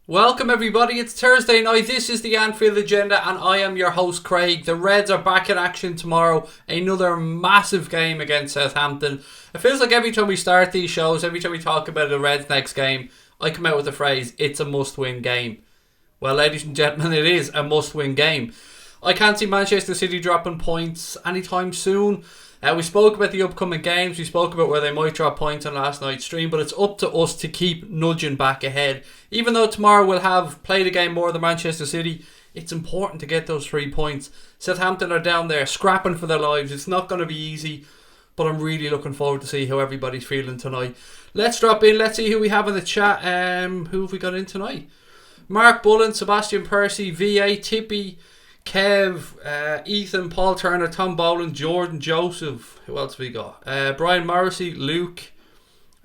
Welcome everybody, it's Thursday night, this is the Anfield Agenda and I am your host Craig. The Reds are back in action tomorrow, another massive game against Southampton. It feels like every time we start these shows, every time we talk about the Reds next game, I come out with the phrase, it's a must-win game. Well, ladies and gentlemen, it is a must-win game. I can't see Manchester City dropping points anytime soon. We spoke about the upcoming games, we spoke about where they might drop points on last night's stream, but it's up to us to keep nudging back ahead. Even though tomorrow we'll have played a game more than Manchester City, it's important to get those 3 points. Southampton are down there scrapping for their lives. It's not going to be easy, but I'm really looking forward to see how everybody's feeling tonight. Let's drop in, let's see who we have in the chat. Who have we got in tonight? Mark Bullen, Sebastian Percy, VA, Tippy, Kev, Ethan, Paul Turner, Tom Boland, Jordan, Joseph. Who else have we got? Brian Morrissey, Luke,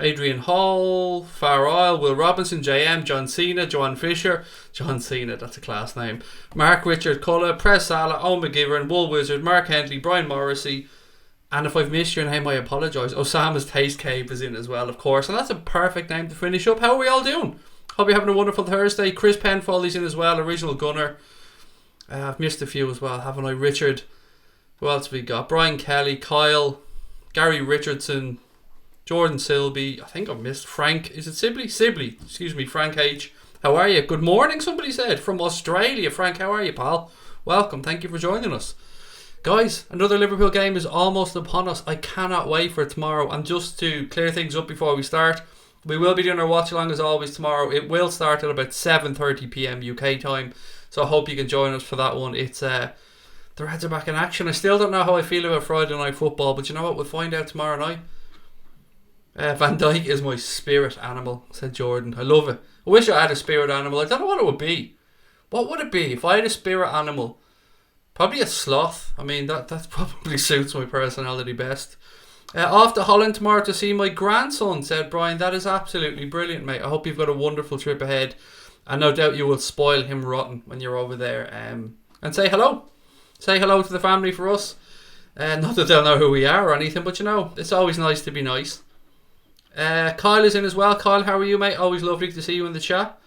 Adrian Hall, Far Isle, Will Robinson, JM, John Cena, Joanne Fisher. John Cena, that's a class name. Mark Richard, Culla, Press Salah, Owen McGivern, Wool Wizard, Mark Hentley, Brian Morrissey. And if I've missed your name, I apologise. Osama's Taste Cave is in as well, of course. And that's a perfect name to finish up. How are we all doing? Hope you're having a wonderful Thursday. Chris Penfoley's in as well, Original Gunner. I've missed a few as well, haven't I? Richard. Who else have we got? Brian Kelly, Kyle, Gary Richardson, Jordan Silby. I think I've missed Frank. Is it Sibley? Sibley. Excuse me, Frank H. How are you? Good morning, somebody said. From Australia. Frank, how are you, pal? Welcome. Thank you for joining us. Guys, another Liverpool game is almost upon us. I cannot wait for tomorrow. And just to clear things up before we start, we will be doing our watch along as always tomorrow. It will start at about 7:30 PM UK time. So I hope you can join us for that one. It's the Reds are back in action. I still don't know how I feel about Friday night football, but you know what? We'll find out tomorrow night. Van Dijk is my spirit animal, said Jordan. I love it. I wish I had a spirit animal. I don't know what it would be. What would it be if I had a spirit animal? Probably a sloth. I mean, that probably suits my personality best. Off to Holland tomorrow to see my grandson, said Brian. That is absolutely brilliant, mate. I hope you've got a wonderful trip ahead. And no doubt you will spoil him rotten when you're over there. And say hello. Say hello to the family for us. Not that they'll know who we are or anything, but you know, it's always nice to be nice. Kyle is in as well. Kyle, how are you, mate? Always lovely to see you in the chat.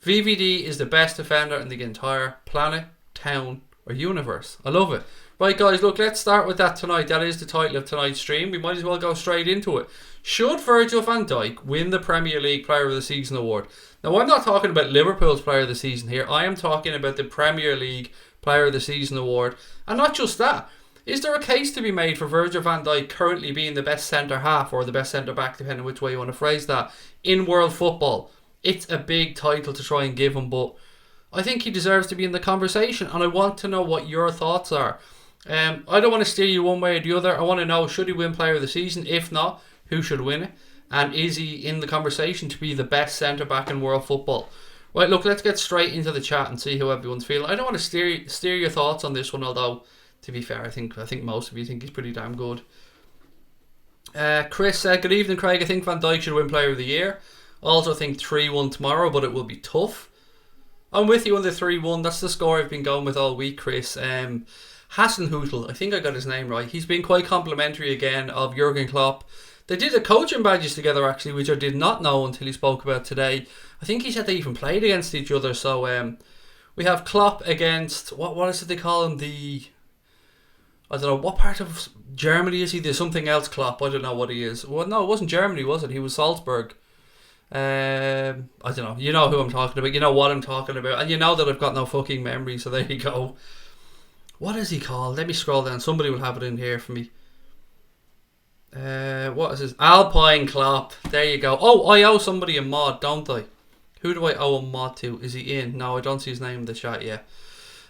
VVD is the best defender in the entire planet, town, or universe. I love it. Right, guys, look, let's start with that tonight. That is the title of tonight's stream. We might as well go straight into it. Should Virgil van Dijk win the Premier League Player of the Season award? Now, I'm not talking about Liverpool's Player of the Season here. I am talking about the Premier League Player of the Season award. And not just that. Is there a case to be made for Virgil van Dijk currently being the best centre-half or the best centre-back, depending which way you want to phrase that, in world football? It's a big title to try and give him, but I think he deserves to be in the conversation, and I want to know what your thoughts are. I don't want to steer you one way or the other. I want to know, should he win Player of the Season? If not, who should win it? And is he in the conversation to be the best centre-back in world football? Right, look, let's get straight into the chat and see how everyone's feeling. I don't want to steer your thoughts on this one, although, to be fair, I think most of you think he's pretty damn good. Chris said, good evening, Craig. I think Van Dijk should win Player of the Year. Also think 3-1 tomorrow, but it will be tough. I'm with you on the 3-1. That's the score I've been going with all week, Chris. Hasenhüttl, I think I got his name right. He's been quite complimentary again of Jurgen Klopp. They did the coaching badges together, actually, which I did not know until he spoke about today. I think he said they even played against each other. So we have Klopp against, what is it they call him? I don't know, what part of Germany is he? There's something else Klopp. I don't know what he is. Well, no, it wasn't Germany, was it? He was Salzburg. I don't know. You know who I'm talking about. You know what I'm talking about. And you know that I've got no fucking memory, so there you go. What is he called? Let me scroll down. Somebody will have it in here for me. What is his? Alpine Klopp. There you go. Oh, I owe somebody a mod, don't I? Who do I owe a mod to? Is he in? No, I don't see his name in the chat yet.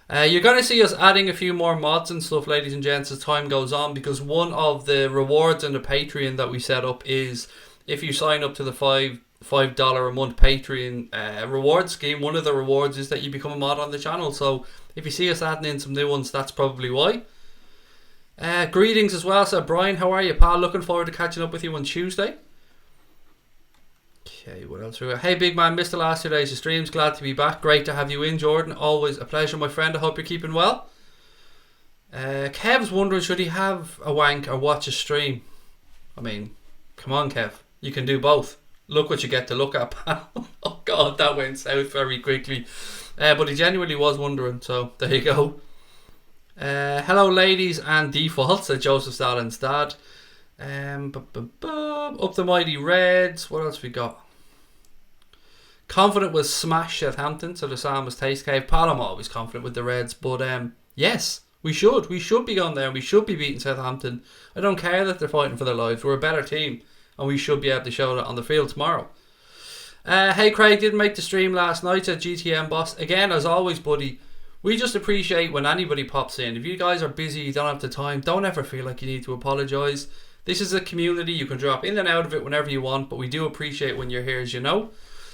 You're going to see us adding a few more mods and stuff, ladies and gents, as time goes on, because one of the rewards in the Patreon that we set up is if you sign up to the $5 a month Patreon reward scheme, one of the rewards is that you become a mod on the channel. So if you see us adding in some new ones, that's probably why. Greetings as well, so Brian, how are you, pal? Looking forward to catching up with you on Tuesday. Okay, what else we got? Hey big man, missed the last 2 days of streams, glad to be back. Great to have you in, Jordan. Always a pleasure, my friend. I hope you're keeping well. Kev's wondering, should he have a wank or watch a stream? I mean, come on, Kev, you can do both. look what you get to look at, pal. Oh God, that went south very quickly. But he genuinely was wondering, so there you go. Hello ladies and defaults, said Joseph Stalin's dad. Up the mighty Reds. What else we got? Confident was smash Southampton, so the Psalmist Taste Cave. Pal, I'm always confident with the Reds, but yes, we should be going there and we should be beating Southampton. I don't care that they're fighting for their lives. We're a better team and we should be able to show that on the field tomorrow. Hey Craig, didn't make the stream last night, at GTM boss. Again, as always, buddy, we just appreciate when anybody pops in. If you guys are busy, you don't have the time, don't ever feel like you need to apologise. This is a community, you can drop in and out of it whenever you want, but we do appreciate when you're here, as you know.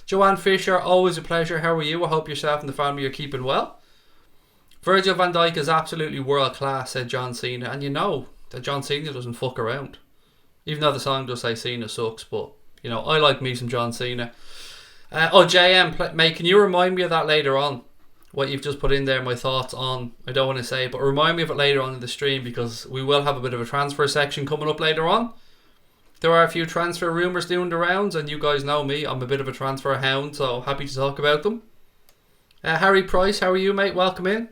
Joanne Fisher, always a pleasure. How are you? I hope yourself and the family are keeping well. Virgil van Dijk is absolutely world class, said John Cena. And you know that John Cena doesn't fuck around. Even though the song does say Cena sucks, but you know, I like me some John Cena. JM, mate, can you remind me of that later on? What you've just put in there, my thoughts on, I don't want to say, but remind me of it later on in the stream, because we will have a bit of a transfer section coming up later on. There are a few transfer rumours doing the rounds, and you guys know me, I'm a bit of a transfer hound, so happy to talk about them. Harry Price, how are you, mate? Welcome in.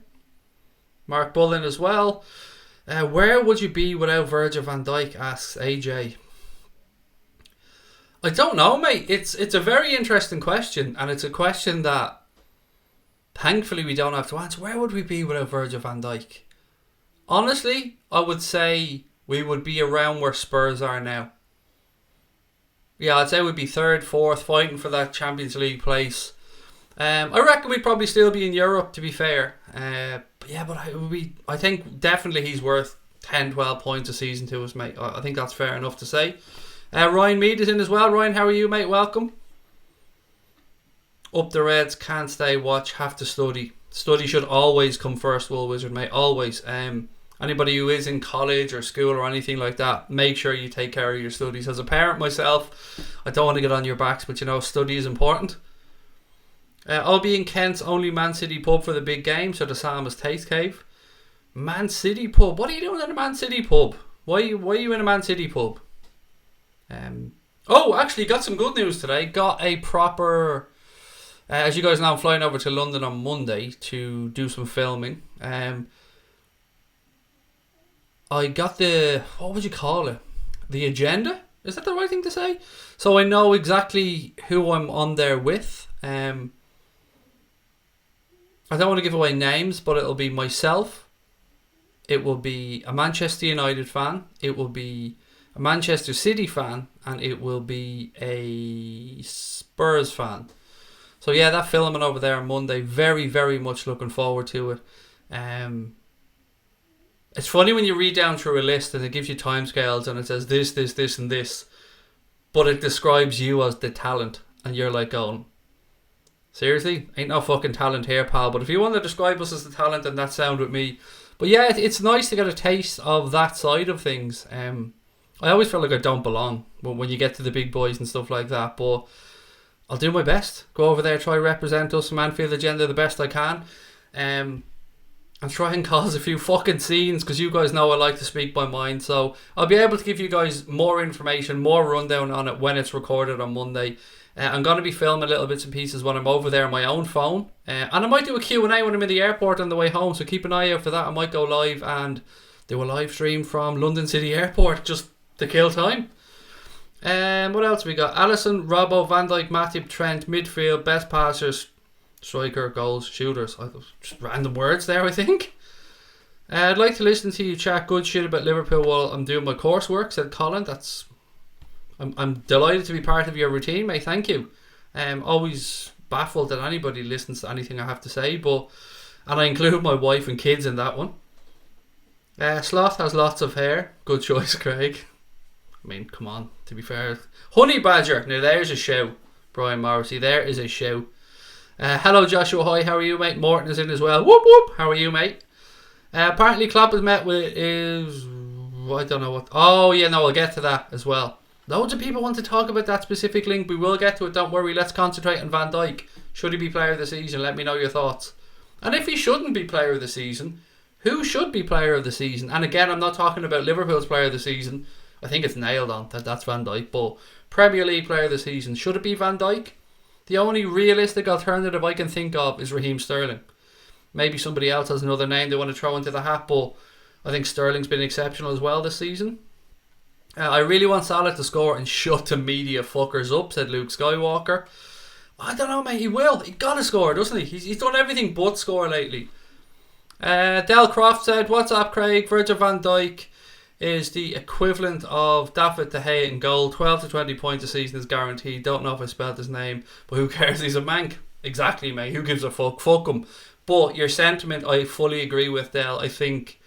Mark Bullen as well. Where would you be without Virgil van Dijk, asks AJ. I don't know, mate. It's a very interesting question, and it's a question that thankfully we don't have to answer. Where would we be without Virgil van Dijk? Honestly, I would say we would be around where Spurs are now. Yeah, I'd say we'd be third, fourth, fighting for that Champions League place. I reckon we'd probably still be in Europe, to be fair. But I think definitely he's worth 10, 12 points a season to us, mate. I think that's fair enough to say. Ryan Mead is in as well. Ryan, how are you, mate? Welcome. Up the Reds, can't stay, watch, have to study. Study should always come first, Will Wizard, mate. Always. Anybody who is in college or school or anything like that, make sure you take care of your studies. As a parent myself, I don't want to get on your backs, but you know, study is important. I'll be in Kent's only Man City pub for the big game, so the Psalmist Taste Cave. Man City pub? What are you doing in a Man City pub? Why are you in a Man City pub? Actually, got some good news today. Got a proper... as you guys know, I'm flying over to London on Monday to do some filming. I got the... what would you call it? The agenda? Is that the right thing to say? So I know exactly who I'm on there with. I don't want to give away names, but it'll be myself. It will be a Manchester United fan. It will be a Manchester City fan. And it will be a Spurs fan. So yeah, that filming over there on Monday. Very, very much looking forward to it. It's funny when you read down through a list and it gives you timescales and it says this, this, this and this. But it describes you as the talent. And you're like going, seriously? Ain't no fucking talent here, pal. But if you want to describe us as the talent, then that's sound with me. But yeah, it's nice to get a taste of that side of things. I always feel like I don't belong when you get to the big boys and stuff like that. But I'll do my best. Go over there, try represent us, Manfield Agenda the best I can. And try and cause a few fucking scenes, because you guys know I like to speak my mind. So I'll be able to give you guys more information, more rundown on it when it's recorded on Monday. I'm going to be filming little bits and pieces when I'm over there on my own phone. And I might do a Q&A when I'm in the airport on the way home, so keep an eye out for that. I might go live and do a live stream from London City Airport just to kill time. What else we got? Alisson, Robbo, Van Dijk, Matip, Trent, midfield, best passers, striker, goals, shooters. Just random words there, I think. I'd like to listen to you chat good shit about Liverpool while I'm doing my coursework, said Colin. I'm delighted to be part of your routine, mate. Thank you. Always baffled that anybody listens to anything I have to say, and I include my wife and kids in that one. Sloth has lots of hair. Good choice, Craig. I mean, come on, to be fair. Honey Badger. Now there's a show. Brian Morrissey, there is a show. Hello Joshua, hi, how are you, mate? Morton is in as well. Whoop whoop, how are you, mate? Apparently Klopp has met with I don't know what. Oh yeah, no, I'll get to that as well. Loads of people want to talk about that specific link. We will get to it, don't worry. Let's concentrate on Van Dijk. Should he be player of the season? Let me know your thoughts. And if he shouldn't be player of the season, who should be player of the season? And again, I'm not talking about Liverpool's player of the season. I think it's nailed on that's Van Dijk. But Premier League player of the season. Should it be Van Dijk? The only realistic alternative I can think of is Raheem Sterling. Maybe somebody else has another name they want to throw into the hat, but I think Sterling's been exceptional as well this season. I really want Salah to score and shut the media fuckers up, said Luke Skywalker. I don't know, mate. He will. He got to score, doesn't he? He's done everything but score lately. Del Croft said, "What's up, Craig? Virgil van Dijk is the equivalent of David De Gea in goal. 12 to 20 points a season is guaranteed. Don't know if I spelled his name, but who cares? He's a mank." Exactly, mate. Who gives a fuck? Fuck him. But your sentiment, I fully agree with, Del. I think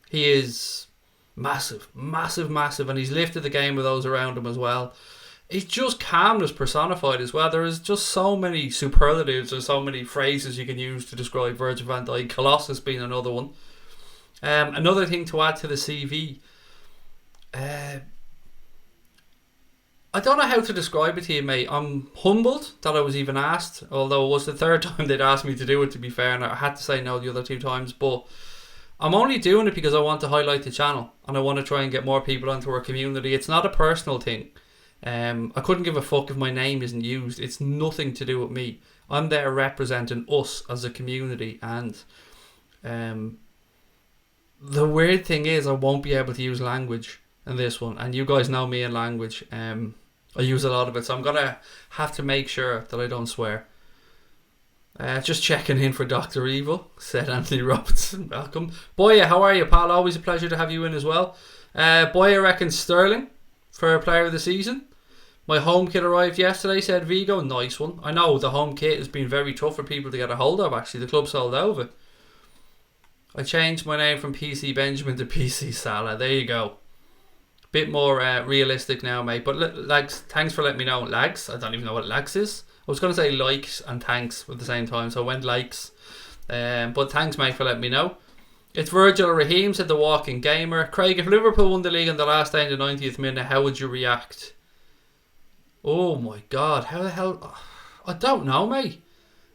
he is massive, and he's lifted the game with those around him as well. He's just calmness personified as well. There is just so many superlatives or so many phrases you can use to describe Virgil van Dijk. Colossus being another one. Another thing to add to the CV. I don't know how to describe it to you, mate. I'm humbled that I was even asked, although it was the third time they'd asked me to do it, to be fair, and I had to say no the other 2 times, but I'm only doing it because I want to highlight the channel and I want to try and get more people onto our community. It's not a personal thing. I couldn't give a fuck if my name isn't used. It's nothing to do with me. I'm there representing us as a community, and the weird thing is I won't be able to use language in this one, and you guys know me in language. I use a lot of it, so I'm gonna have to make sure that I don't swear. Just checking in for Dr. Evil, said Anthony Robertson. Welcome. Boya, how are you, pal? Always a pleasure to have you in as well. Boya reckons Sterling for player of the season. My home kit arrived yesterday, said Vigo. Nice one. I know the home kit has been very tough for people to get a hold of, actually. The club sold out of it. I changed my name from PC Benjamin to PC Salah. There you go. Bit more realistic now, mate. But Lags, thanks for letting me know. Lags? I don't even know what Lags is. I was going to say likes and thanks at the same time, so I went likes. But thanks, mate, for letting me know. It's Virgil Raheem, said the Walking Gamer. Craig, if Liverpool won the league on the last day in the 90th minute, how would you react? Oh my God, how the hell? I don't know, mate.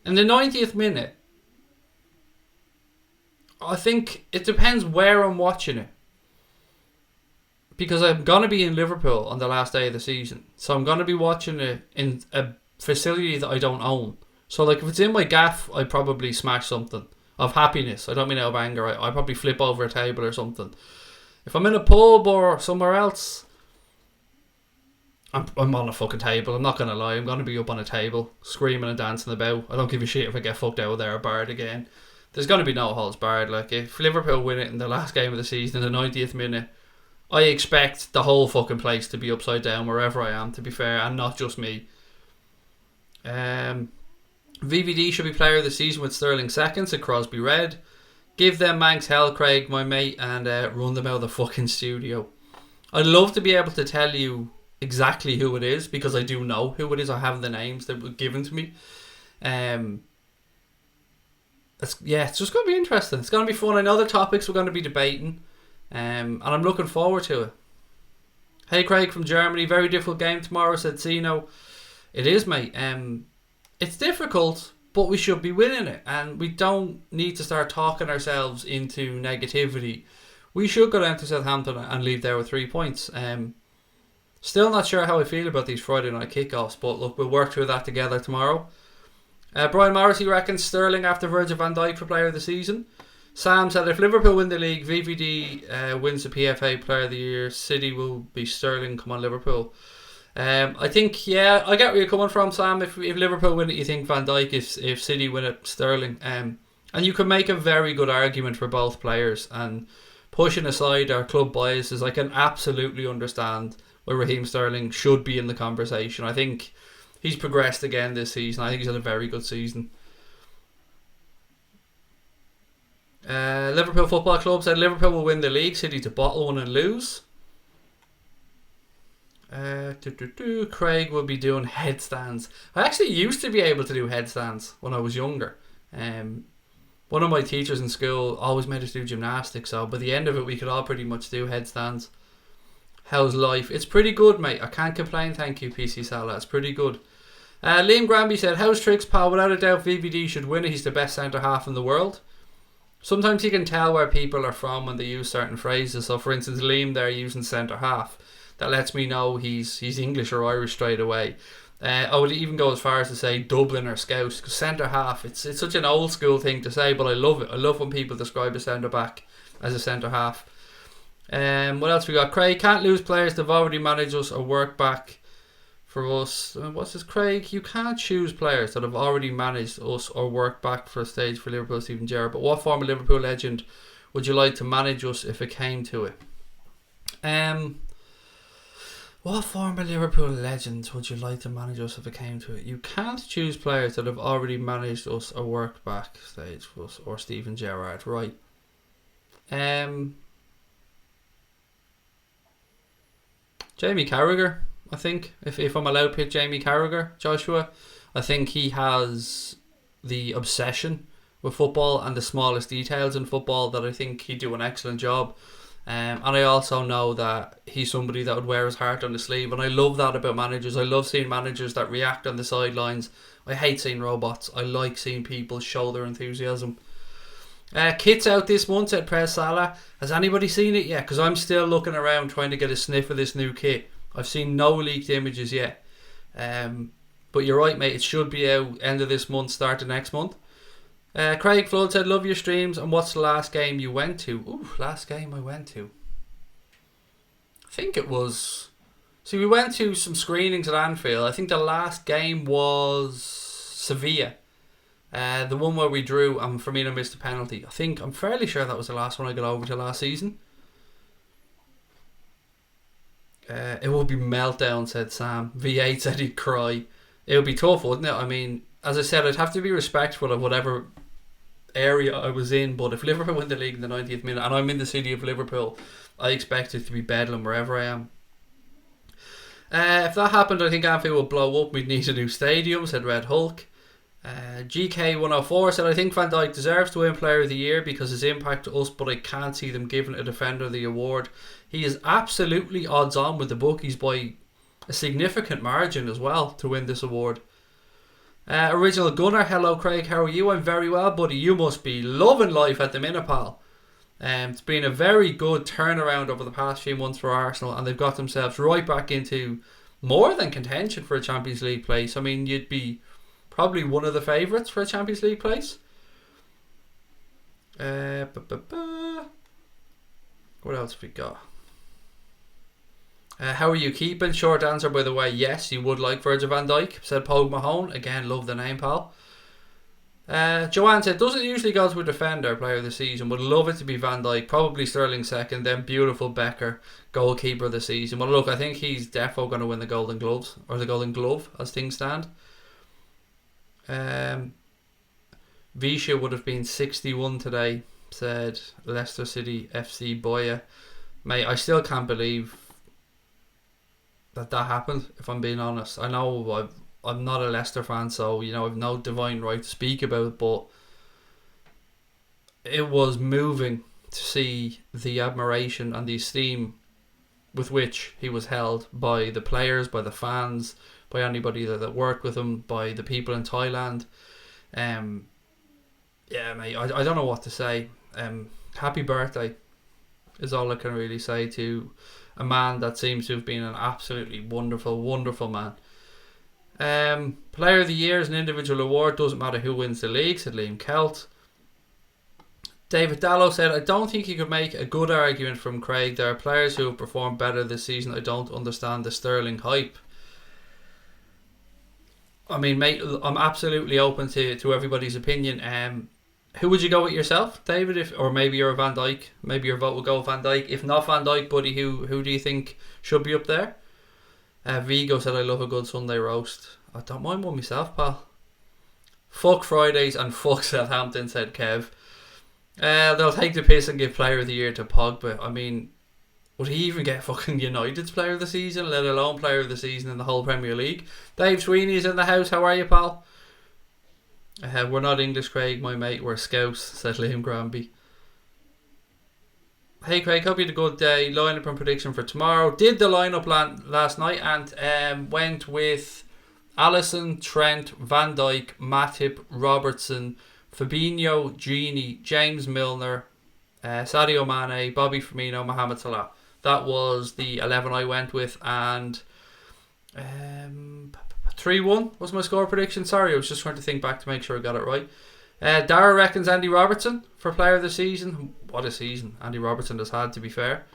In the 90th minute, I think it depends where I'm watching it. Because I'm going to be in Liverpool on the last day of the season. So I'm going to be watching it in a facility that I don't own. So like if it's in my gaff, I'd probably smash something of happiness. I don't mean out of anger. I'd probably flip over a table or something. If I'm in a pub or somewhere else, I'm on a fucking table. I'm not going to lie. I'm going to be up on a table, screaming and dancing about. I don't give a shit if I get fucked out of there or barred again. There's going to be no holds barred. Like if Liverpool win it in the last game of the season, in the 90th minute, I expect the whole fucking place to be upside down wherever I am, to be fair, and not just me. VVD should be player of the season with Sterling second, said Crosby Red. Give them Manx hell, Craig, my mate, and run them out of the fucking studio. I'd love to be able to tell you exactly who it is, because I do know who it is. I have the names that were given to me. It's just going to be interesting. It's going to be fun. I know the topics we're going to be debating, and I'm looking forward to it. Hey, Craig from Germany. Very difficult game tomorrow, said Zeno. It is, mate. It's difficult, but we should be winning it, and we don't need to start talking ourselves into negativity. We should go down to Southampton and leave there with 3 points. Still not sure how I feel about these Friday night kickoffs, but look, we'll work through that together tomorrow. Brian Morrissey reckons Sterling after Virgil van Dijk for player of the season. Sam said if Liverpool win the league, VVD wins the PFA player of the year, City will be Sterling. Come on, Liverpool. I think, yeah, I get where you're coming from, Sam. If Liverpool win it, you think Van Dijk. If City win it, Sterling. And you can make a very good argument for both players. And pushing aside our club biases, I can absolutely understand why Raheem Sterling should be in the conversation. I think he's progressed again this season. I think he's had a very good season. Liverpool Football Club said Liverpool will win the league, City to bottle one and lose. Craig will be doing headstands. I actually used to be able to do headstands when I was younger. One of my teachers in school always made us do gymnastics, so by the end of it we could all pretty much do headstands. How's life? It's pretty good, mate. I can't complain, thank you, PC Salah. It's pretty good. Liam Granby said, how's tricks, pal? Without a doubt VVD should win it. He's the best centre half in the world. Sometimes you can tell where people are from when they use certain phrases. So for instance, Liam there using centre half. that lets me know he's English or Irish straight away. I would even go as far as to say Dublin or Scouse, because centre half, it's such an old school thing to say, but I love it. I love when people describe a centre back as a centre half. What else we got? Craig, can't lose players that have already managed us or work back for us. What's this, Craig? You can't choose players that have already managed us or work back for a stage for Liverpool, Steven Gerrard. But what former Liverpool legend would you like to manage us if it came to it? What former Liverpool legends would you like to manage us if it came to it? You can't choose players that have already managed us or worked backstage for us, or Steven Gerrard, right? Jamie Carragher, I think. If I'm allowed to pick Jamie Carragher, Joshua, I think he has the obsession with football and the smallest details in football that I think he'd do an excellent job. And I also know that he's somebody that would wear his heart on his sleeve, and I love that about managers. I love seeing managers that react on the sidelines. I hate seeing robots. I like seeing people show their enthusiasm. Kit's out this month, said Press Salah. Has anybody seen it yet? Because I'm still looking around trying to get a sniff of this new kit. I've seen no leaked images yet. But you're right, mate. It should be out end of this month, start of next month. Craig Flood said, love your streams, and what's the last game you went to? Ooh, last game I went to. I think it was... See, we went to some screenings at Anfield. I think the last game was Sevilla. The one where we drew and Firmino missed a penalty. I'm fairly sure that was the last one I got over to last season. It would be meltdown, said Sam. V8 said he'd cry. It would be tough, wouldn't it? I mean, as I said, I'd have to be respectful of whatever area I was in, but if Liverpool win the league in the 90th minute and I'm in the city of Liverpool, I expect it to be bedlam wherever I am. If that happened, I think Anfield would blow up. We'd need a new stadium, said Red Hulk. GK104 said, I think Van Dijk deserves to win Player of the Year because his impact to us, but I can't see them giving a defender the award. He is absolutely odds on with the bookies by a significant margin as well to win this award. Original Gunner, hello Craig, how are you? I'm very well, buddy. You must be loving life at the minute, pal. It's been a very good turnaround over the past few months for Arsenal, and they've got themselves right back into more than contention for a Champions League place. I mean, you'd be probably one of the favourites for a Champions League place. What else have we got? How are you keeping? Short answer, by the way, yes, you would like Virgil van Dijk, said Pogue Mahone. Again, love the name, pal. Joanne said, doesn't usually go to a defender, Player of the Season. Would love it to be Van Dijk, probably Sterling second, then beautiful Becker, goalkeeper of the season. Well, look, I think he's defo going to win the Golden Gloves, or the Golden Glove, as things stand. Visha would have been 61 today, said Leicester City FC Boya. Mate, I still can't believe that happened, if I'm being honest. I know I'm not a Leicester fan, so I've no divine right to speak about it, but it was moving to see the admiration and the esteem with which he was held by the players, by the fans, by anybody that worked with him, by the people in Thailand. Yeah, mate, I don't know what to say. Happy birthday is all I can really say to a man that seems to have been an absolutely wonderful, wonderful man. Player of the Year is an individual award, doesn't matter who wins the league, said Liam Kelt. David Dallow said, I don't think you could make a good argument from Craig. There are players who have performed better this season. I don't understand the Sterling hype. I mean, mate, I'm absolutely open to everybody's opinion. Who would you go with yourself, David? Or maybe you're a Van Dijk. Maybe your vote will go Van Dijk. If not Van Dijk, buddy, who do you think should be up there? Vigo said, I love a good Sunday roast. I don't mind one myself, pal. Fuck Fridays and fuck Southampton, said Kev. They'll take the piss and give Player of the Year to Pogba. I mean, would he even get fucking United's Player of the Season, let alone Player of the Season in the whole Premier League? Dave Sweeney's in the house. How are you, pal? We're not English, Craig, my mate. We're Scouse, said Liam Granby. Hey, Craig, hope you had a good day. Lineup and prediction for tomorrow. Did the lineup last night and went with Alisson, Trent, Van Dijk, Matip, Robertson, Fabinho, Gini, James Milner, Sadio Mane, Bobby Firmino, Mohamed Salah. That was the 11 I went with, and 3-1 was my score prediction. Sorry, I was just trying to think back to make sure I got it right. Dara reckons Andy Robertson for player of the season. What a season Andy Robertson has had, to be fair.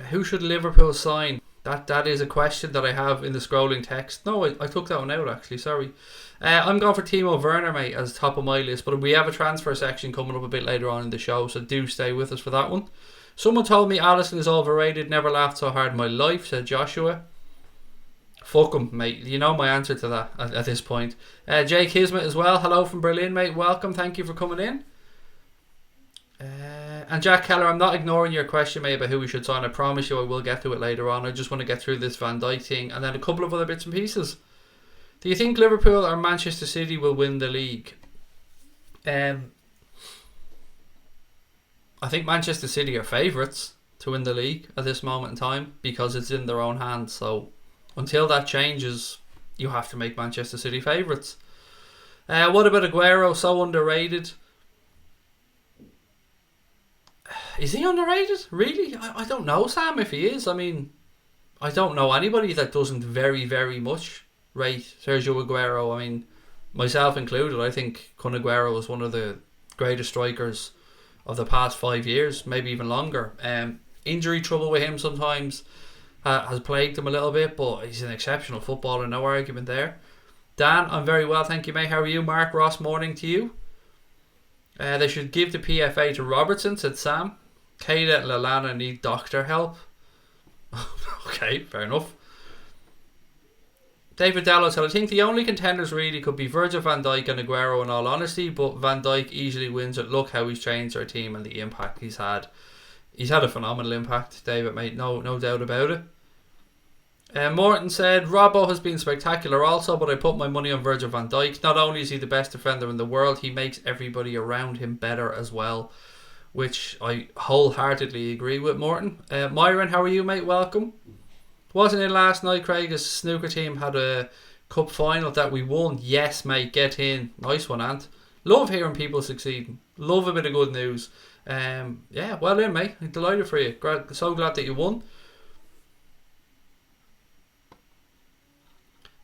Who should Liverpool sign? That is a question that I have in the scrolling text. No, I took that one out actually, sorry. I'm going for Timo Werner, mate, as top of my list, but we have a transfer section coming up a bit later on in the show, so do stay with us for that one. Someone told me Alisson is overrated. Never laughed so hard in my life, said Joshua. Fuck him, mate. You know my answer to that at this point. Jake Kismet as well. Hello from Berlin, mate. Welcome. Thank you for coming in. And Jack Keller, I'm not ignoring your question, mate, about who we should sign. I promise you I will get to it later on. I just want to get through this Van Dijk thing and then a couple of other bits and pieces. Do you think Liverpool or Manchester City will win the league? I think Manchester City are favourites to win the league at this moment in time because it's in their own hands. So until that changes, you have to make Manchester City favourites. What about Aguero? So underrated. Is he underrated? Really? I don't know, Sam, if he is. I mean, I don't know anybody that doesn't very, very much rate Sergio Aguero. I mean, myself included, I think Kun Aguero is one of the greatest strikers of the past 5 years, maybe even longer. Injury trouble with him sometimes has plagued him a little bit, but he's an exceptional footballer, no argument there. Dan, I'm very well, thank you, mate. How are you? Mark Ross, morning to you. They should give the PFA to Robertson, said Sam. Keita and Lallana need doctor help. Okay, fair enough. David Dallow said, I think the only contenders really could be Virgil van Dijk and Aguero in all honesty, but Van Dijk easily wins it. Look how he's changed our team and the impact he's had. He's had a phenomenal impact, David, mate. No doubt about it. Morton said, Robbo has been spectacular also, but I put my money on Virgil van Dijk. Not only is he the best defender in the world, he makes everybody around him better as well, which I wholeheartedly agree with, Morton. Myron, how are you, mate? Welcome. Wasn't it last night, Craig? His snooker team had a cup final that we won. Yes, mate, get in. Nice one, Ant. Love hearing people succeeding. Love a bit of good news. Yeah, well in, mate. I'm delighted for you. So glad that you won.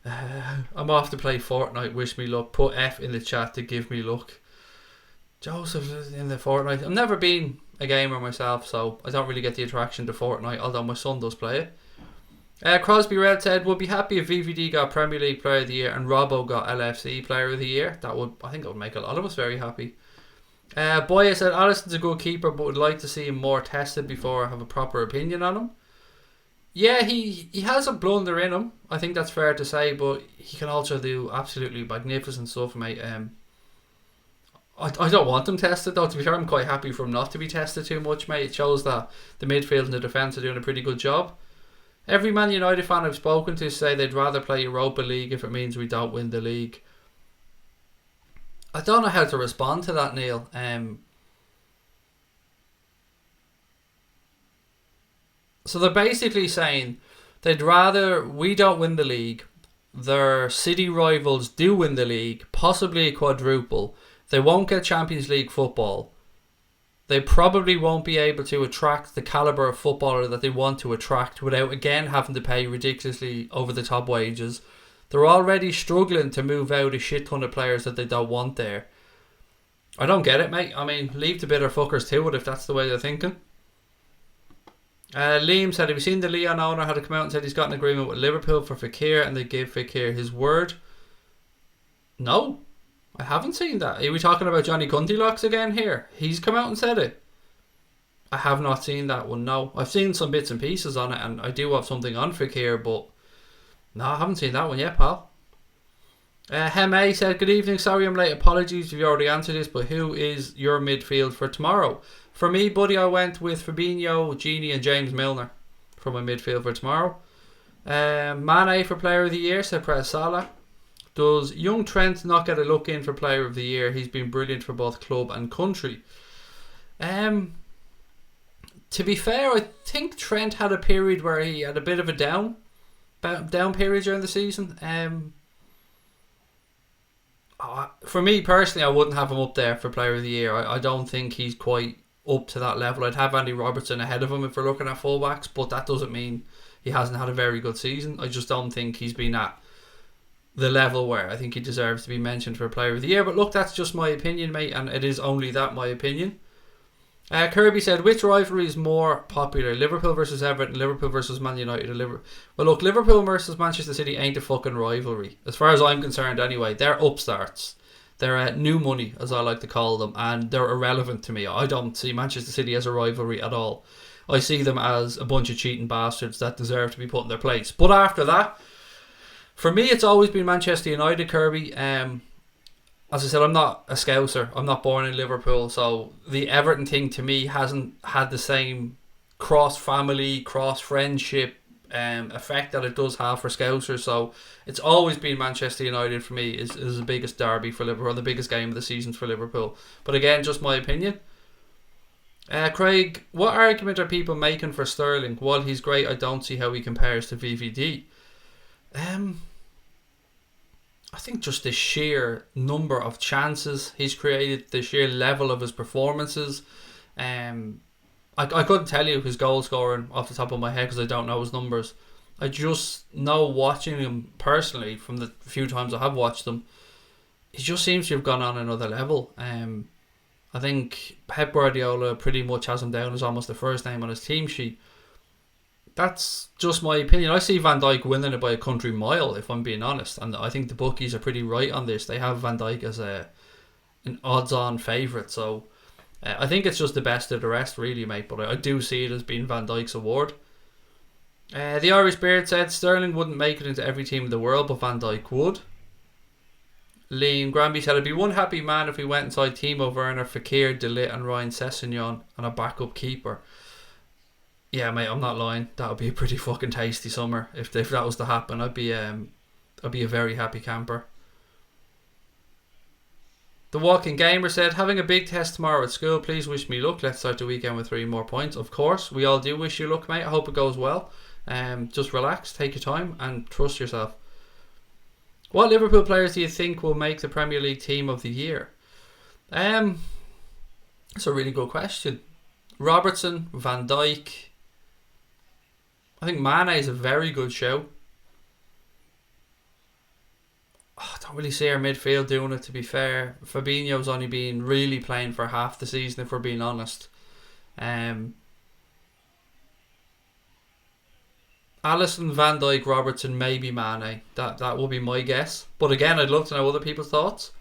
I'm off to play Fortnite. Wish me luck. Put F in the chat to give me luck. Joseph is in the Fortnite. I've never been a gamer myself, so I don't really get the attraction to Fortnite, although my son does play it. Crosby Red said, would be happy if VVD got Premier League Player of the Year and Robbo got LFC Player of the Year. I think that would make a lot of us very happy. Boya said, Alisson's a good keeper, but would like to see him more tested before I have a proper opinion on him. Yeah, he has a blunder in him. I think that's fair to say, but he can also do absolutely magnificent stuff, mate. I don't want him tested, though. To be fair, I'm quite happy for him not to be tested too much, mate. It shows that the midfield and the defence are doing a pretty good job. Every Man United fan I've spoken to say they'd rather play Europa League if it means we don't win the league. I don't know how to respond to that, Neil. So they're basically saying they'd rather we don't win the league, their city rivals do win the league, possibly a quadruple. They won't get Champions League football. They probably won't be able to attract the calibre of footballer that they want to attract without again having to pay ridiculously over the top wages. They're already struggling to move out a shit ton of players that they don't want there. I don't get it, mate. I mean, leave the bitter fuckers to it if that's the way they're thinking. Liam said, have you seen the Leon owner had to come out and said he's got an agreement with Liverpool for Fekir and they gave Fekir his word? No, I haven't seen that. Are we talking about Johnny Cuntylocks again here? He's come out and said it. I have not seen that one, no. I've seen some bits and pieces on it and I do have something on Fekir, but no, I haven't seen that one yet, pal. Heme said, good evening, sorry I'm late, apologies if you already answered this, but who is your midfield for tomorrow? For me, buddy, I went with Fabinho, Gini and James Milner for my midfield for tomorrow. Mane for Player of the Year, said Prez Salah. Does young Trent not get a look in for Player of the Year? He's been brilliant for both club and country. To be fair, I think Trent had a period where he had a bit of a down period during the season. For me personally, I wouldn't have him up there for Player of the Year. I don't think he's quite up to that level. I'd have Andy Robertson ahead of him if we're looking at fullbacks, but that doesn't mean he hasn't had a very good season. I just don't think he's been at the level where I think he deserves to be mentioned for Player of the Year. But look, that's just my opinion, mate, and it is only that, my opinion. Kirby said, which rivalry is more popular? Liverpool versus Everton, Liverpool versus Man United. Well, look, Liverpool versus Manchester City ain't a fucking rivalry. As far as I'm concerned anyway, they're upstarts. They're new money, as I like to call them, and they're irrelevant to me. I don't see Manchester City as a rivalry at all. I see them as a bunch of cheating bastards that deserve to be put in their place. But after that, for me, it's always been Manchester United, Kirby. As I said, I'm not a Scouser. I'm not born in Liverpool, so the Everton thing to me hasn't had the same cross-family, cross-friendship effect that it does have for Scousers. So it's always been Manchester United for me is the biggest derby for Liverpool, the biggest game of the season for Liverpool. But again, just my opinion. Craig, what argument are people making for Sterling? While he's great, I don't see how he compares to VVD. I think just the sheer number of chances he's created, the sheer level of his performances. I couldn't tell you his goal scoring off the top of my head because I don't know his numbers. I just know watching him personally from the few times I have watched him, he just seems to have gone on another level. I think Pep Guardiola pretty much has him down as almost the first name on his team sheet. That's just my opinion. I see Van Dijk winning it by a country mile, if I'm being honest. And I think the bookies are pretty right on this. They have Van Dijk as an odds-on favourite. So I think it's just the best of the rest, really, mate. But I do see it as being Van Dijk's award. The Irish Beard said Sterling wouldn't make it into every team in the world, but Van Dijk would. Liam Granby said, I'd be one happy man if we went inside Timo Werner, Fekir, De Ligt and Ryan Sessegnon and a backup keeper. Yeah, mate, I'm not lying. That would be a pretty fucking tasty summer if that was to happen. I'd be a very happy camper. The Walking Gamer said, having a big test tomorrow at school. Please wish me luck. Let's start the weekend with 3 more points. Of course, we all do wish you luck, mate. I hope it goes well. Just relax, take your time, and trust yourself. What Liverpool players do you think will make the Premier League Team of the Year? That's a really good question. Robertson, Van Dijk. I think Mane is a very good show. I don't really see our midfield doing it, to be fair. Fabinho's only been really playing for half the season, if we're being honest. Alisson, Van Dijk, Robertson, maybe Mane. That will be my guess. But again, I'd love to know other people's thoughts.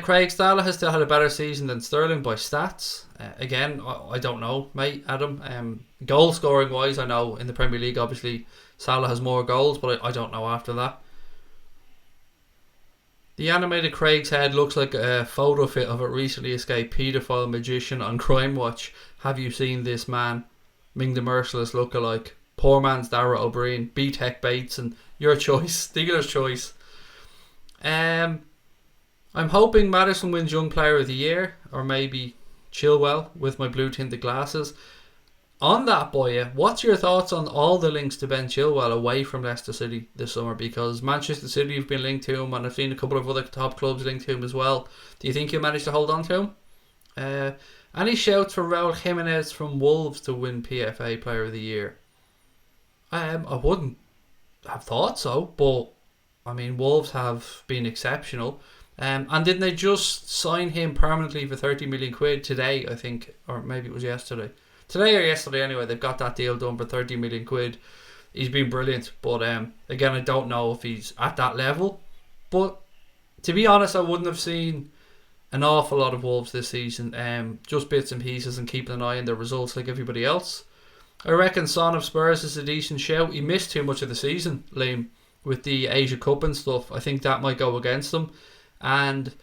Craig Salah has still had a better season than Sterling by stats. Again, I don't know, mate, Adam. Goal scoring wise, I know in the Premier League, obviously, Salah has more goals, but I don't know after that. The animated Craig's head looks like a photo fit of a recently escaped paedophile magician on Crime Watch. Have you seen this man? Ming the Merciless lookalike. Poor man's Dara O'Brien. B-Tech Bates, and your choice. Dealer's choice. I'm hoping Maddison wins Young Player of the Year, or maybe Chilwell with my blue tinted glasses. On that, boy, what's your thoughts on all the links to Ben Chilwell away from Leicester City this summer? Because Manchester City have been linked to him, and I've seen a couple of other top clubs linked to him as well. Do you think he'll manage to hold on to him? Any shouts for Raul Jimenez from Wolves to win PFA Player of the Year? I wouldn't have thought so, but I mean, Wolves have been exceptional. And didn't they just sign him permanently for 30 million quid today, I think, or maybe it was yesterday. Today or yesterday anyway, they've got that deal done for 30 million quid. He's been brilliant, but again, I don't know if he's at that level. But to be honest, I wouldn't have seen an awful lot of Wolves this season. Just bits and pieces and keeping an eye on their results like everybody else. I reckon Son of Spurs is a decent shout. He missed too much of the season, Liam, with the Asia Cup and stuff. I think that might go against him. And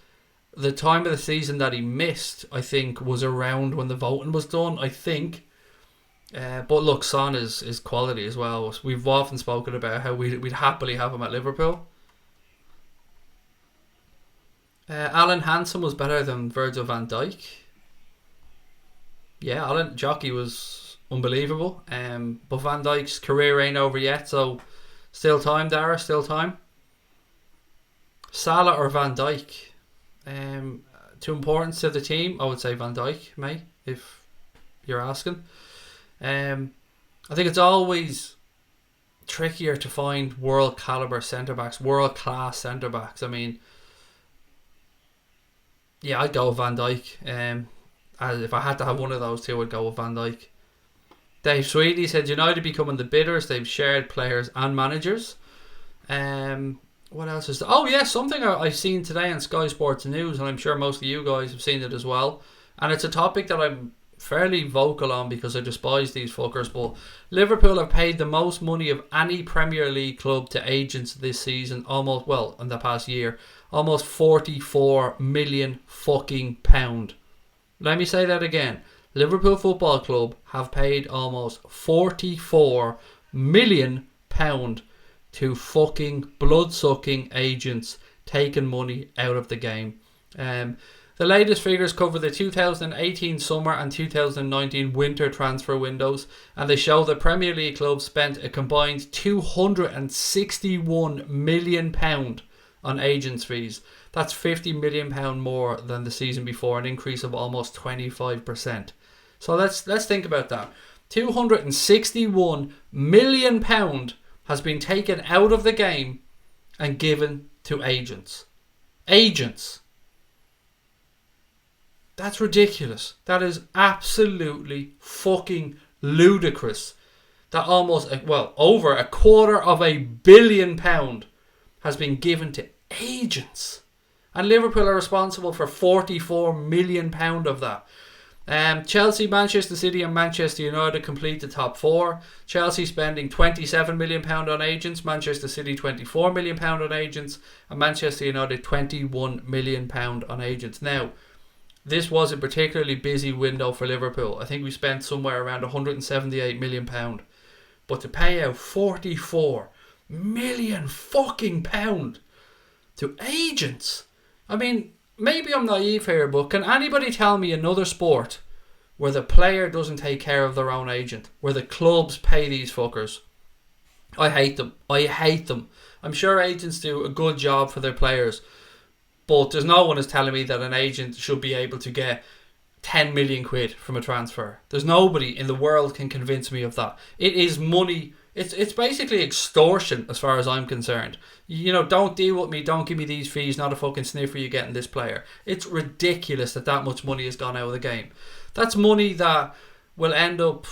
the time of the season that he missed, I think, was around when the voting was done, I think. But look, Son is quality as well. We've often spoken about how we'd happily have him at Liverpool. Alan Hansen was better than Virgil van Dijk. Yeah, Alan Jockey was unbelievable. But Van Dijk's career ain't over yet, so still time, Dara, still time. Salah or Van Dijk? to importance to the team, I would say Van Dijk, mate, if you're asking. I think it's always trickier to find world caliber centre backs, world class centre backs. I mean, yeah, I'd go with Van Dijk. If I had to have one of those two, I'd go with Van Dijk. Dave Sweetie said United becoming the bidders. They've shared players and managers. What else is there? Oh yeah, something I've seen today on Sky Sports News, and I'm sure most of you guys have seen it as well. And it's a topic that I'm fairly vocal on because I despise these fuckers. But Liverpool have paid the most money of any Premier League club to agents this season. In the past year, almost 44 million fucking pound. Let me say that again. Liverpool Football Club have paid almost 44 million pound to fucking blood-sucking agents taking money out of the game. The latest figures cover the 2018 summer and 2019 winter transfer windows, and they show the Premier League clubs spent a combined £261 million on agents' fees. That's £50 million more than the season before, an increase of almost 25%. So let's think about that. £261 million has been taken out of the game and given to agents. Agents. That's ridiculous. That is absolutely fucking ludicrous. That over £250 million has been given to agents. And Liverpool are responsible for £44 million of that. Chelsea, Manchester City and Manchester United complete the top four. Chelsea spending £27 million on agents, Manchester City £24 million on agents, and Manchester United £21 million on agents. Now, this was a particularly busy window for Liverpool. I think we spent somewhere around £178 million. But to pay out £44 million fucking pound to agents, I mean, maybe I'm naive here, but can anybody tell me another sport where the player doesn't take care of their own agent, where the clubs pay these fuckers? I hate them. I'm sure agents do a good job for their players, but there's no one is telling me that an agent should be able to get 10 million quid from a transfer. There's nobody in the world can convince me of that. It is money. It's basically extortion as far as I'm concerned. You know, don't deal with me, don't give me these fees, not a fucking sniffer you getting this player. It's ridiculous that much money has gone out of the game. That's money that will end up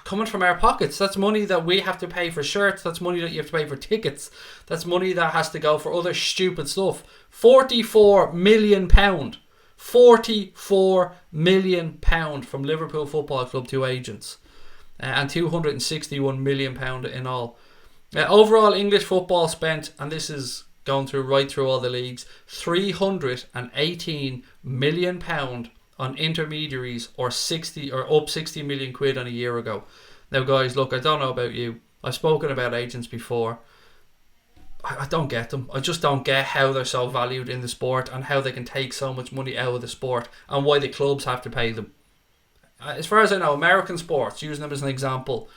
coming from our pockets. That's money that we have to pay for shirts. That's money that you have to pay for tickets. That's money that has to go for other stupid stuff. £44 million. £44 million from Liverpool Football Club to agents. And £261 million in all. Overall, English football spent, and this is going right through all the leagues, £318 million on intermediaries, or up 60 million quid on a year ago. Now, guys, look, I don't know about you. I've spoken about agents before. I don't get them. I just don't get how they're so valued in the sport and how they can take so much money out of the sport and why the clubs have to pay them. As far as I know, American sports, using them as an example,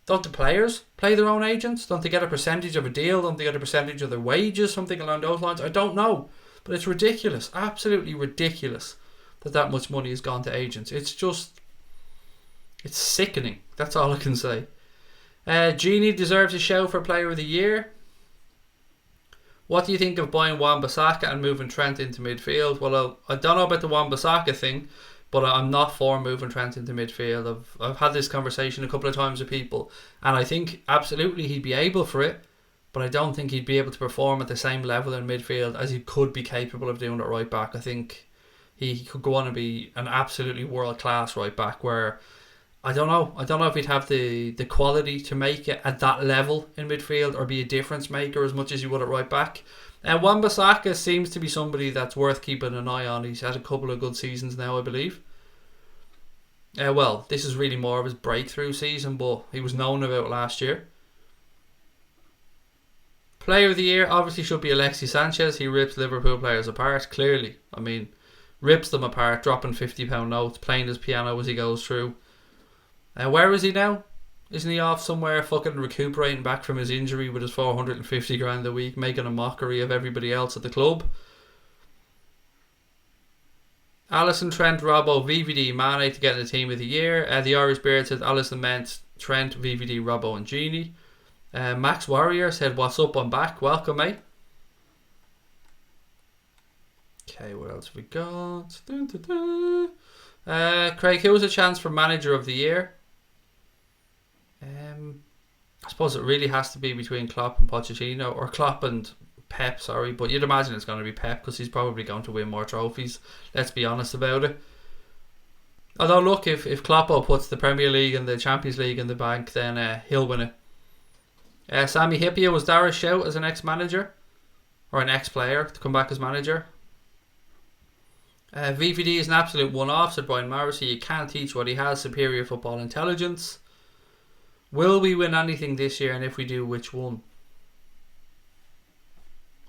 don't the players pay their own agents? Don't they get a percentage of a deal? Don't they get a percentage of their wages? Something along those lines? I don't know. But it's ridiculous. Absolutely ridiculous that much money has gone to agents. It's sickening. That's all I can say. Genie deserves a shout for Player of the Year. What do you think of buying Wan-Bissaka and moving Trent into midfield? Well, I don't know about the Wan-Bissaka thing, but I'm not for moving Trent into midfield. I've had this conversation a couple of times with people, and I think absolutely he'd be able for it, but I don't think he'd be able to perform at the same level in midfield as he could be capable of doing at right back. I think he could go on and be an absolutely world-class right back, where I don't know if he'd have the quality to make it at that level in midfield or be a difference maker as much as he would at right back. Wan-Bissaka seems to be somebody that's worth keeping an eye on. He's had a couple of good seasons now, I believe. This is really more of his breakthrough season, but he was known about last year. Player of the Year obviously should be Alexis Sanchez. He rips Liverpool players apart, clearly. I mean, rips them apart, dropping £50 notes, playing his piano as he goes through. Where is he now? Isn't he off somewhere fucking recuperating back from his injury with his 450 grand a week, making a mockery of everybody else at the club? Alisson, Trent, Robbo, VVD, Mane to get in the team of the year. The Irish Beard said Alisson meant Trent, VVD, Robbo and Genie. Max Warrior said, what's up, I'm back. Welcome, mate. Okay, what else have we got? Craig, who was a chance for Manager of the Year? I suppose it really has to be between Klopp and Pochettino, or Klopp and Pep, sorry, but you'd imagine it's going to be Pep because he's probably going to win more trophies. Let's be honest about it. Although, look, if Kloppo puts the Premier League and the Champions League in the bank, then he'll win it. Sammy Hippia, was Dara's shout as an ex-manager? Or an ex-player to come back as manager? VVD is an absolute one-off, said Brian Morrissey. You can't teach what he has, superior football intelligence. Will we win anything this year, and if we do, which one?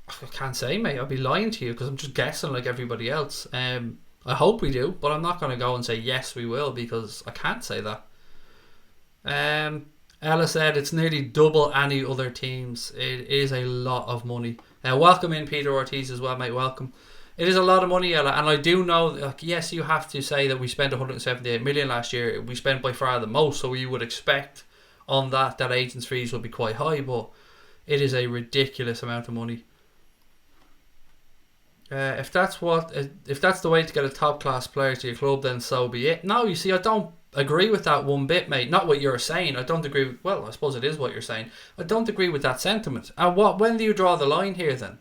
I can't say, mate. I'll be lying to you because I'm just guessing like everybody else. I hope we do, but I'm not going to go and say yes we will because I can't say that. Ella said it's nearly double any other teams. It is a lot of money. Welcome in Peter Ortiz as well, mate. Welcome. It is a lot of money, Ella, and I do know, like, yes, you have to say that we spent 178 million last year. We spent by far the most, so you would expect on that agents' fees will be quite high, but it is a ridiculous amount of money. If that's the way to get a top class player to your club, then so be it. No, you see, I don't agree with that one bit, mate. Not what you're saying. I don't agree with, well, I suppose it is what you're saying. I don't agree with that sentiment. And when do you draw the line here then?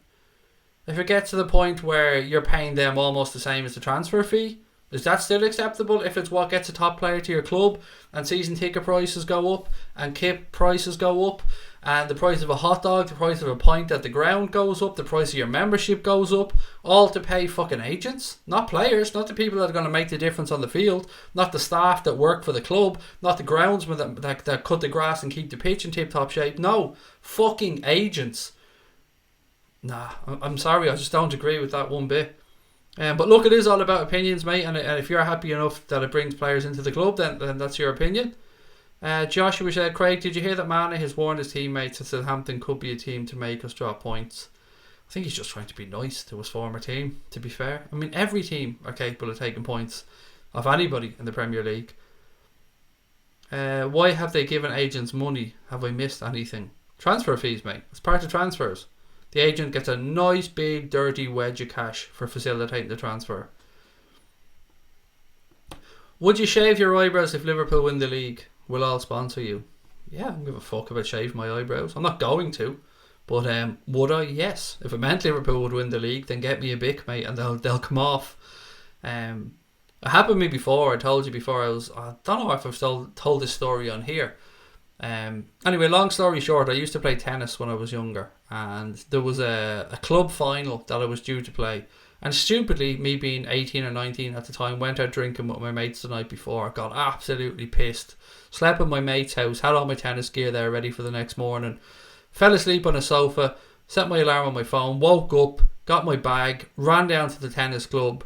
If it gets to the point where you're paying them almost the same as the transfer fee, is that still acceptable? If it's what gets a top player to your club and season ticket prices go up and kit prices go up and the price of a hot dog, the price of a pint at the ground goes up, the price of your membership goes up, all to pay fucking agents, not players, not the people that are going to make the difference on the field, not the staff that work for the club, not the groundsmen that cut the grass and keep the pitch in tip-top shape. No, fucking agents. Nah, I'm sorry, I just don't agree with that one bit. But look, it is all about opinions, mate, and if you're happy enough that it brings players into the club, then that's your opinion. Joshua said, Craig, did you hear that Mane has warned his teammates that Southampton could be a team to make us drop points? I think he's just trying to be nice to his former team, to be fair. I mean, every team are capable of taking points off anybody in the Premier League. Why have they given agents money? Have I missed anything? Transfer fees, mate. It's part of transfers. The agent gets a nice big dirty wedge of cash for facilitating the transfer. Would you shave your eyebrows if Liverpool win the league? We'll all sponsor you. Yeah, I don't give a fuck about shaving my eyebrows. I'm not going to. But would I? Yes. If it meant Liverpool would win the league, then get me a bic, mate, and they'll come off. It happened to me before. I told you before. I don't know if I've still told this story on here. Anyway, long story short, I used to play tennis when I was younger, and there was a club final that I was due to play, and stupidly, me being 18 or 19 at the time, went out drinking with my mates the night before. I got absolutely pissed, slept in my mate's house, had all my tennis gear there ready for the next morning, fell asleep on a sofa, set my alarm on my phone, woke up, got my bag, ran down to the tennis club,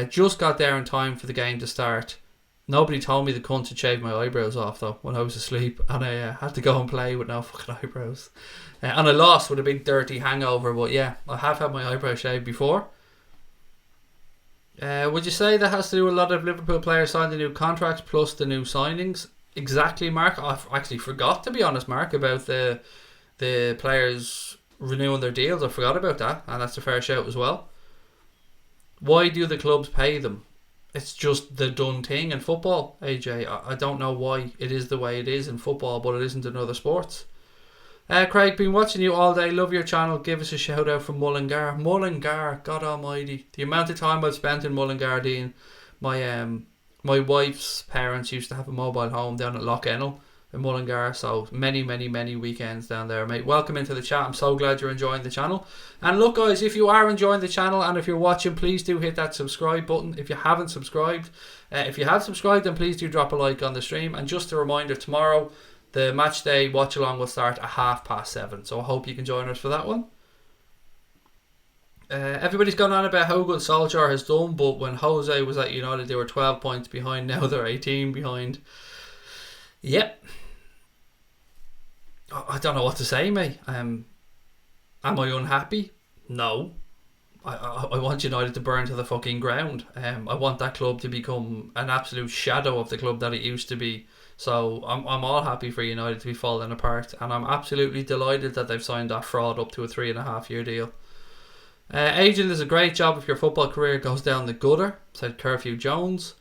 just got there in time for the game to start. Nobody told me the cunt to shave my eyebrows off though when I was asleep, and I had to go and play with no fucking eyebrows, and I lost with a big dirty hangover. But yeah, I have had my eyebrows shaved before. Would you say that has to do with a lot of Liverpool players signing new contracts plus the new signings? Exactly, Mark. I actually forgot, to be honest, Mark, about the players renewing their deals. I forgot about that, and that's a fair shout as well. Why do the clubs pay them? It's just the done thing in football, AJ. I don't know why it is the way it is in football, but it isn't in other sports. Craig, been watching you all day. Love your channel. Give us a shout out from Mullingar. Mullingar, God almighty. The amount of time I've spent in Mullingar, Dean. My wife's parents used to have a mobile home down at Lough Ennell in Mullingar, so many weekends down there, mate. Welcome into the chat. I'm so glad you're enjoying the channel. And look, guys, if you are enjoying the channel and if you're watching, please do hit that subscribe button if you haven't subscribed. If you have subscribed, then please do drop a like on the stream. And just a reminder, tomorrow the match day watch along will start at 7:30, so I hope you can join us for that one. Everybody's gone on about how good Solskjaer has done, but when Jose was at United they were 12 points behind. Now they're 18 behind. Yep. I don't know what to say, mate. Am I unhappy? No. I want United to burn to the fucking ground. I want that club to become an absolute shadow of the club that it used to be. So I'm all happy for United to be falling apart, and I'm absolutely delighted that they've signed that fraud up to a 3.5 year deal. Agent is a great job if your football career goes down the gutter, said Curfew Jones.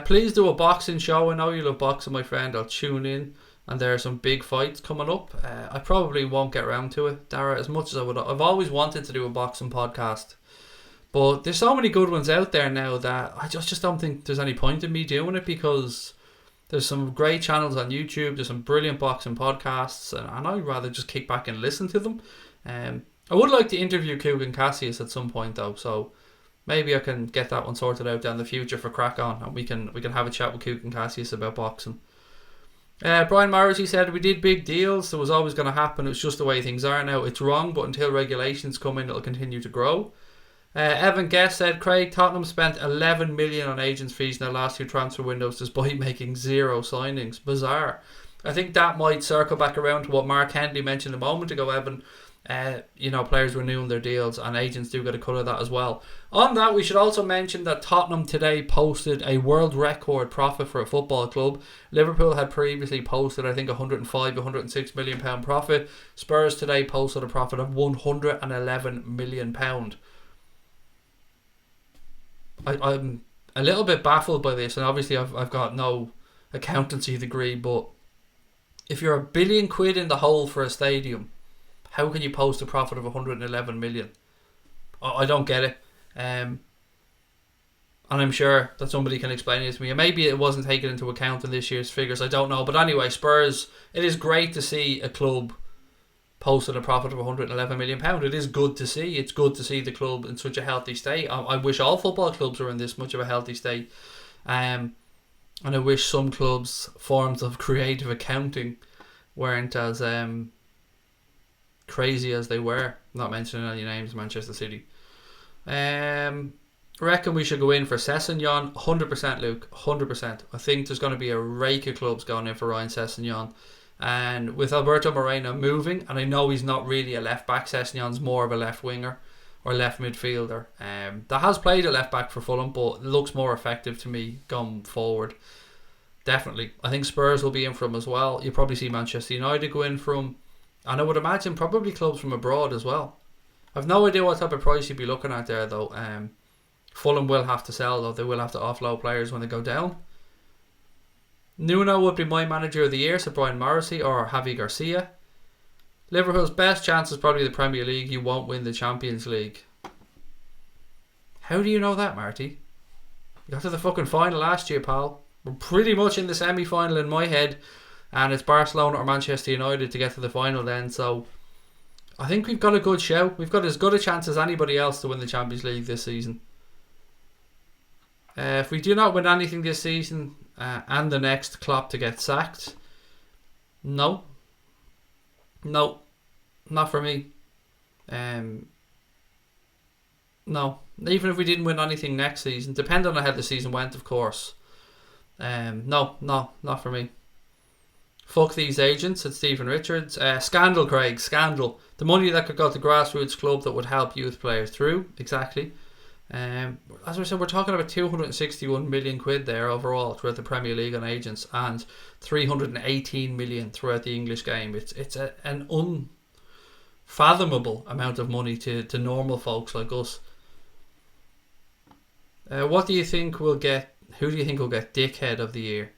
Please do a boxing show. I know you love boxing, my friend. I'll tune in. And there are some big fights coming up. I probably won't get around to it, Dara, as much as I would. I've always wanted to do a boxing podcast, but there's so many good ones out there now that I just don't think there's any point in me doing it, because there's some great channels on YouTube. There's some brilliant boxing podcasts, and I'd rather just kick back and listen to them. I would like to interview Kugan Cassius at some point though, so maybe I can get that one sorted out down the future for crack on, and we can have a chat with Kugan Cassius about boxing. Brian Morrissey said, we did big deals, it was always going to happen, it's just the way things are now. It's wrong, but until regulations come in, it'll continue to grow. Evan Guest said, Craig, Tottenham spent 11 million on agents' fees in their last 2 transfer windows despite making 0 signings. Bizarre. I think that might circle back around to what Mark Henley mentioned a moment ago, Evan. Players renewing their deals, and agents do get a cut of that as well. On that, we should also mention that Tottenham today posted a world record profit for a football club. Liverpool had previously posted, I think, 105, 106 million pound profit. Spurs today posted a profit of 111 million pound. I'm a little bit baffled by this, and obviously I've got no accountancy degree, but if you're £1 billion in the hole for a stadium, how can you post a profit of 111 million? I don't get it. And I'm sure that somebody can explain it to me. And maybe it wasn't taken into account in this year's figures. I don't know. But anyway, Spurs, it is great to see a club posting a profit of 111 million pound. It is good to see. It's good to see the club in such a healthy state. I wish all football clubs were in this much of a healthy state. And I wish some clubs' forms of creative accounting weren't as crazy as they were. Not mentioning any names, Manchester City. Reckon we should go in for Sessegnon. 100%, Luke. 100%. I think there's going to be a rake of clubs going in for Ryan Sessegnon. And with Alberto Moreno moving, and I know he's not really a left back, Sessegnon's more of a left winger or left midfielder. That has played a left back for Fulham, but looks more effective to me going forward. Definitely. I think Spurs will be in for him as well. You'll probably see Manchester United go in for him. And I would imagine probably clubs from abroad as well. I've no idea what type of price you'd be looking at there though. Fulham will have to sell though. They will have to offload players when they go down. Nuno would be my manager of the year, said Brian Morrissey, or Javi Garcia. Liverpool's best chance is probably the Premier League. You won't win the Champions League. How do you know that, Marty? You got to the fucking final last year, pal. We're pretty much in the semi-final in my head. And it's Barcelona or Manchester United to get to the final then. So I think we've got a good show. We've got as good a chance as anybody else to win the Champions League this season. If we do not win anything this season and the next, Klopp to get sacked. No, not for me. No, even if we didn't win anything next season, depending on how the season went, of course. No, not for me. Fuck these agents, said Stephen Richards. Scandal, Craig, scandal. The money that could go to grassroots club that would help youth players through. Exactly. As I said, we're talking about 261 million quid there overall throughout the Premier League on agents, and 318 million throughout the English game. It's an unfathomable amount of money to normal folks like us. What do you think we'll get? Who do you think will get Dickhead of the Year?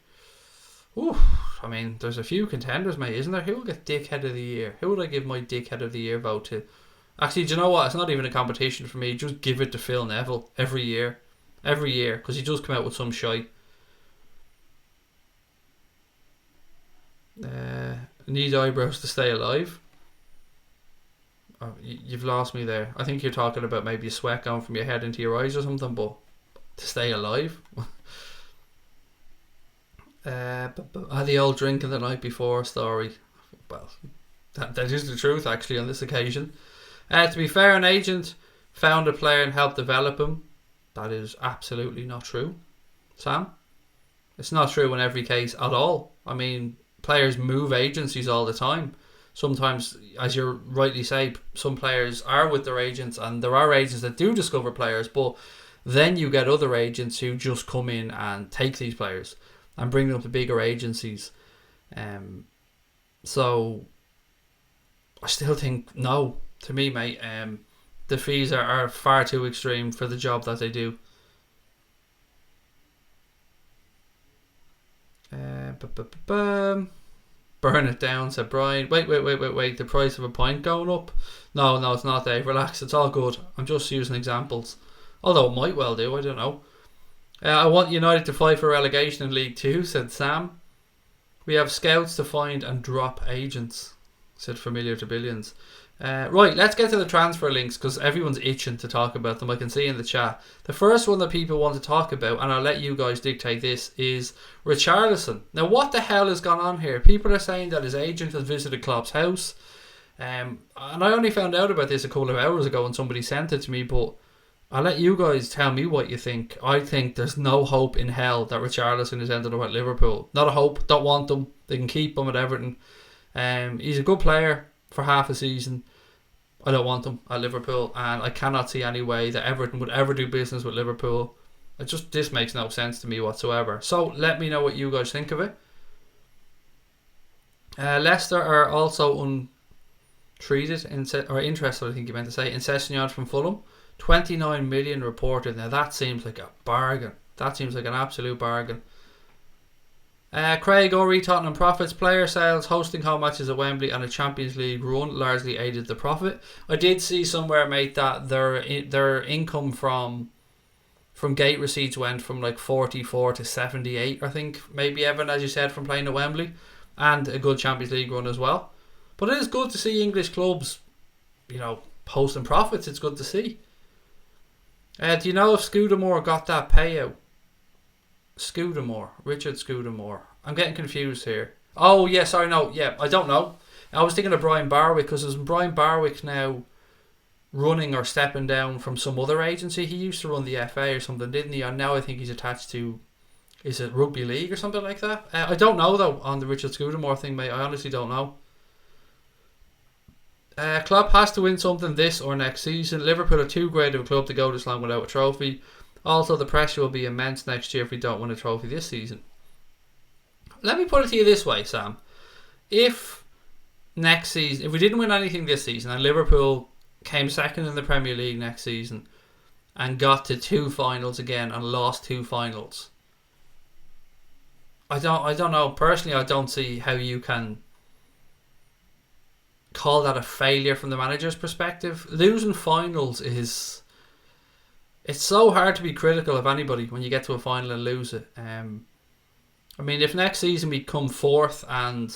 Ooh, I mean, there's a few contenders, mate, isn't there? Who will get Dickhead of the Year? Who would I give my Dickhead of the Year vote to? Actually, do you know what? It's not even a competition for me. Just give it to Phil Neville every year. Every year, because he does come out with some shite. Need eyebrows to stay alive. Oh, you've lost me there. I think you're talking about maybe a sweat going from your head into your eyes or something, but to stay alive? The old drinking the night before story. Well, that is the truth actually on this occasion. To be fair, an agent found a player and helped develop him. That is absolutely not true, Sam. It's not true in every case at all. I mean, players move agencies all the time. sometimes, as you rightly say, some players are with their agents, and there are agents that do discover players, but then you get other agents who just come in and take these players and bring them to bigger agencies. So I still think no, to me, mate. The fees are far too extreme for the job that they do. Burn it down, said Brian. Wait. The price of a pint going up? No, it's not, Dave. Relax, it's all good. I'm just using examples. Although it might well do, I don't know. I want United to fight for relegation in League 2, said Sam. We have scouts to find and drop agents, said Familiar to Billions. Right, let's get to the transfer links because everyone's itching to talk about them. I can see in the chat. The first one that people want to talk about, and I'll let you guys dictate this, is Richarlison. Now, what the hell has gone on here? People are saying that his agent has visited Klopp's house. And I only found out about this a couple of hours ago when somebody sent it to me, but I'll let you guys tell me what you think. I think there's no hope in hell that Richarlison is ended up at Liverpool. Not a hope. Don't want him. They can keep him at Everton. He's a good player for half a season. I don't want him at Liverpool, and I cannot see any way that Everton would ever do business with Liverpool. This makes no sense to me whatsoever. So let me know what you guys think of it. Leicester are also interested, I think you meant to say, in Sessegnon from Fulham. 29 million reported. Now that seems like a bargain. That seems like an absolute bargain. Craig O'Ree, Tottenham profits. Player sales, hosting home matches at Wembley, and a Champions League run largely aided the profit. I did see somewhere, mate, that their income from gate receipts went from like 44 to 78. I think maybe, Evan, as you said, from playing at Wembley, and a good Champions League run as well. But it is good to see English clubs, posting profits. It's good to see. Do you know if Scudamore got that payout? Richard Scudamore. I'm getting confused here. Oh, yeah, sorry, no. Yeah, I don't know. I was thinking of Brian Barwick, because there's Brian Barwick now running or stepping down from some other agency. He used to run the FA or something, didn't he? And now I think he's attached to, is it Rugby League or something like that? I don't know, though, on the Richard Scudamore thing, mate. I honestly don't know. Klopp has to win something this or next season. Liverpool are too great of a club to go this long without a trophy. Also, the pressure will be immense next year if we don't win a trophy this season. Let me put it to you this way, Sam. If next season, if we didn't win anything this season and Liverpool came second in the Premier League next season and got to 2 finals again and lost 2 finals, I don't know. Personally, I don't see how you can call that a failure from the manager's perspective. Losing finals is... It's so hard to be critical of anybody when you get to a final and lose it. I mean, if next season we come 4th and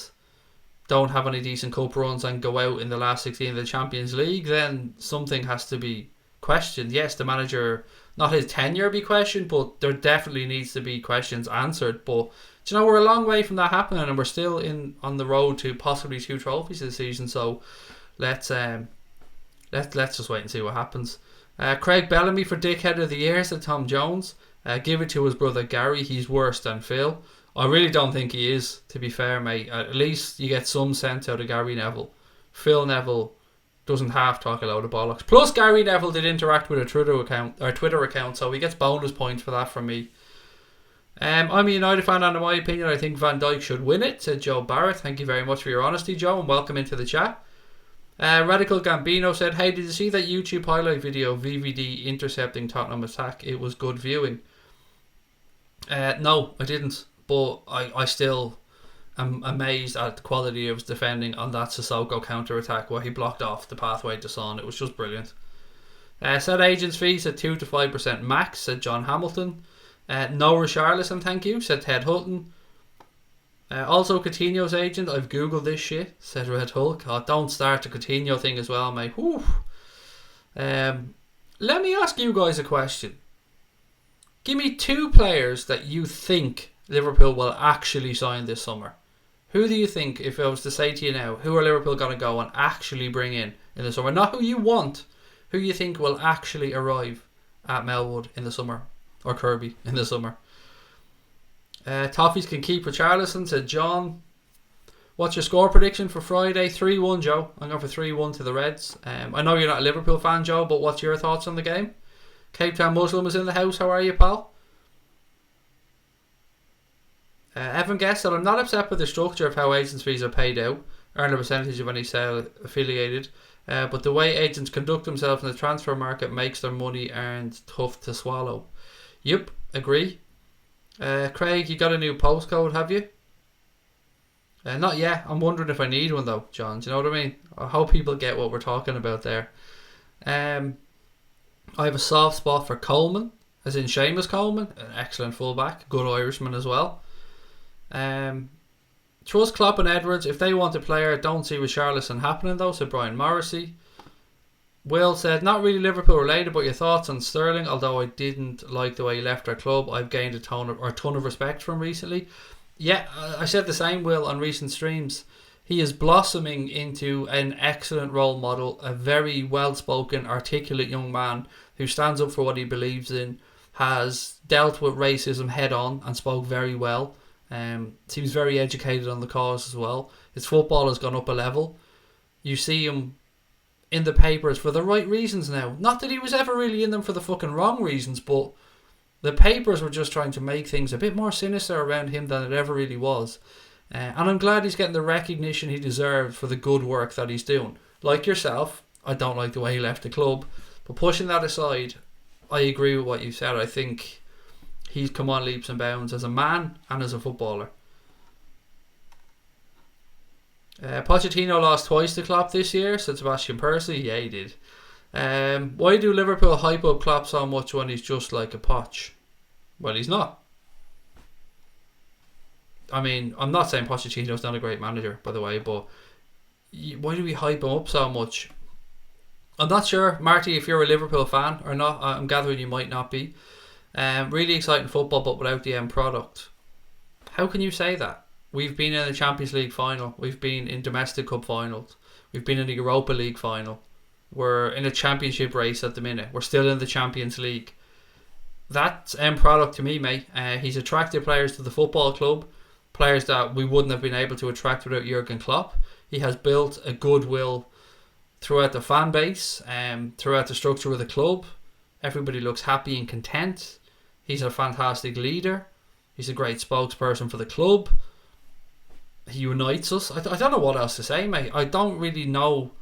don't have any decent cup runs and go out in the last 16 of the Champions League, then something has to be questioned. Yes, the manager, not his tenure be questioned, but there definitely needs to be questions answered. But do you know, we're a long way from that happening, and we're still on the road to possibly 2 trophies this season. So let's just wait and see what happens. Craig Bellamy for Dickhead of the Year, said Tom Jones. Give it to his brother Gary. He's worse than Phil. I really don't think he is, to be fair, mate. At least you get some sense out of Gary Neville. Phil Neville doesn't half talk a load of bollocks. Plus, Gary Neville did interact with a Twitter account, so he gets bonus points for that from me. I'm a United fan, and in my opinion, I think Van Dijk should win it, said Joe Barrett. Thank you very much for your honesty, Joe, and welcome into the chat. Radical Gambino said, hey, did you see that YouTube highlight video, VVD intercepting Tottenham attack? It was good viewing. No, I didn't, but I still am amazed at the quality of his defending on that Sissoko counter-attack where he blocked off the pathway to Son. It was just brilliant. Said agents fees at 2 to 5% max, said John Hamilton. No Richarlison, thank you, said Ted Hutton. Also, Coutinho's agent, I've googled this shit, said Red Hulk. Oh, don't start the Coutinho thing as well, mate. Whew. Let me ask you guys a question. Give me 2 players that you think Liverpool will actually sign this summer. Who do you think, if I was to say to you now, who are Liverpool going to go and actually bring in the summer? Not who you want, who you think will actually arrive at Melwood in the summer, or Kirby in the summer. Toffees can keep Richarlison, said John. What's your score prediction for Friday? 3-1, Joe. I'm going for 3-1 to the Reds. I know you're not a Liverpool fan, Joe, but what's your thoughts on the game? Cape Town Muslim is in the house. How are you, pal? Evan guessed that I'm not upset with the structure of how agents' fees are paid out, earn a percentage of any sale affiliated, but the way agents conduct themselves in the transfer market makes their money earned tough to swallow. Yep, agree. Craig, you got a new postcode, have you? Not yet. I'm wondering if I need one though, John. Do you know what I mean? I hope people get what we're talking about there. I have a soft spot for Coleman, as in Seamus Coleman, an excellent fullback, good Irishman as well. Trust Klopp and Edwards. If they want a player, don't see Richarlison happening though, said Brian Morrissey. Will said, not really Liverpool related, but your thoughts on Sterling, although I didn't like the way he left our club. I've gained a ton of respect from him recently. Yeah, I said the same, Will, on recent streams. He is blossoming into an excellent role model, a very well-spoken, articulate young man who stands up for what he believes in, has dealt with racism head-on and spoke very well. Seems very educated on the cause as well. His football has gone up a level. You see him in the papers for the right reasons now. Not that he was ever really in them for the fucking wrong reasons, but the papers were just trying to make things a bit more sinister around him than it ever really was. And I'm glad he's getting the recognition he deserved for the good work that he's doing. Like yourself, I don't like the way he left the club. But pushing that aside, I agree with what you said. I think he's come on leaps and bounds as a man and as a footballer. Pochettino lost twice to Klopp this year, said Sebastian Percy. Yeah, he did. Why do Liverpool hype up Klopp so much when he's just like a Poch? Well, he's not. I mean, I'm not saying Pochettino's not a great manager, by the way, but why do we hype him up so much? I'm not sure, Marty, if you're a Liverpool fan or not. I'm gathering you might not be. Really exciting football, but without the end product. How can you say that? We've been in a Champions League final. We've been in domestic cup finals. We've been in the Europa League final. We're in a championship race at the minute. We're still in the Champions League. That's end product to me, mate. He's attracted players to the football club, players that we wouldn't have been able to attract without Jurgen Klopp. He has built a goodwill throughout the fan base, throughout the structure of the club. Everybody looks happy and content. He's a fantastic leader. He's a great spokesperson for the club. He unites us. I don't know what else to say, mate. I don't really know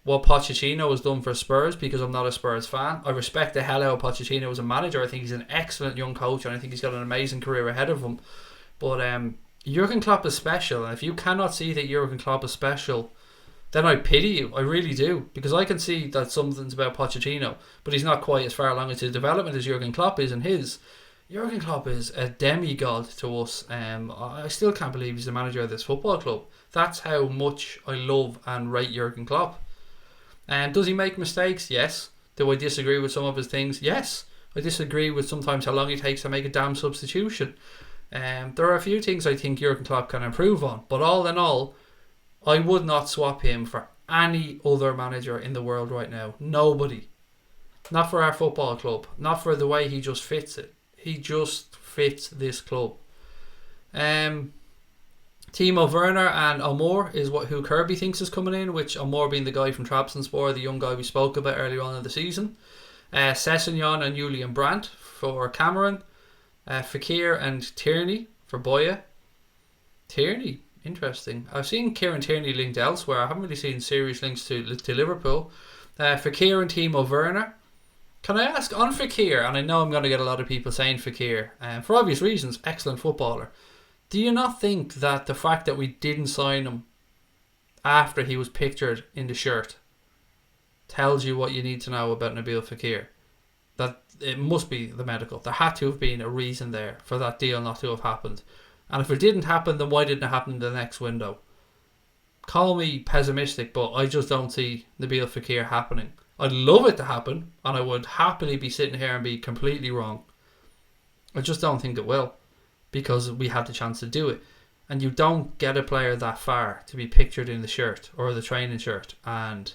what Pochettino has done for Spurs because I'm not a Spurs fan. I respect the hell out of Pochettino as a manager. I think he's an excellent young coach and I think he's got an amazing career ahead of him. But Jurgen Klopp is special, and if you cannot see that Jurgen Klopp is special, then I pity you. I really do, because I can see that something's about Pochettino, but he's not quite as far along into his development as Jurgen Klopp is in his. Jurgen Klopp is a demigod to us. I still can't believe he's the manager of this football club. That's how much I love and rate Jurgen Klopp. And does he make mistakes? Yes. Do I disagree with some of his things? Yes. I disagree with sometimes how long he takes to make a damn substitution. There are a few things I think Jurgen Klopp can improve on, but all in all, I would not swap him for any other manager in the world right now. Nobody. Not for our football club. Not for the way he just fits it. He just fits this club. Timo Werner and Amor is who Kirby thinks is coming in, which Amor being the guy from Trabzonspor, the young guy we spoke about earlier on in the season. Sessegnon and Julian Brandt for Cameron. Fekir and Tierney for Boya. Tierney, interesting. I've seen Kieran Tierney linked elsewhere. I haven't really seen serious links to Liverpool. Fekir and Timo Werner. Can I ask on Fekir, and I know I'm going to get a lot of people saying Fekir, for obvious reasons, excellent footballer. Do you not think that the fact that we didn't sign him after he was pictured in the shirt tells you what you need to know about Nabil Fekir? That it must be the medical. There had to have been a reason there for that deal not to have happened. And if it didn't happen, then why didn't it happen in the next window? Call me pessimistic, but I just don't see Nabil Fekir happening. I'd love it to happen, and I would happily be sitting here and be completely wrong. I just don't think it will, because we had the chance to do it. And you don't get a player that far to be pictured in the shirt or the training shirt and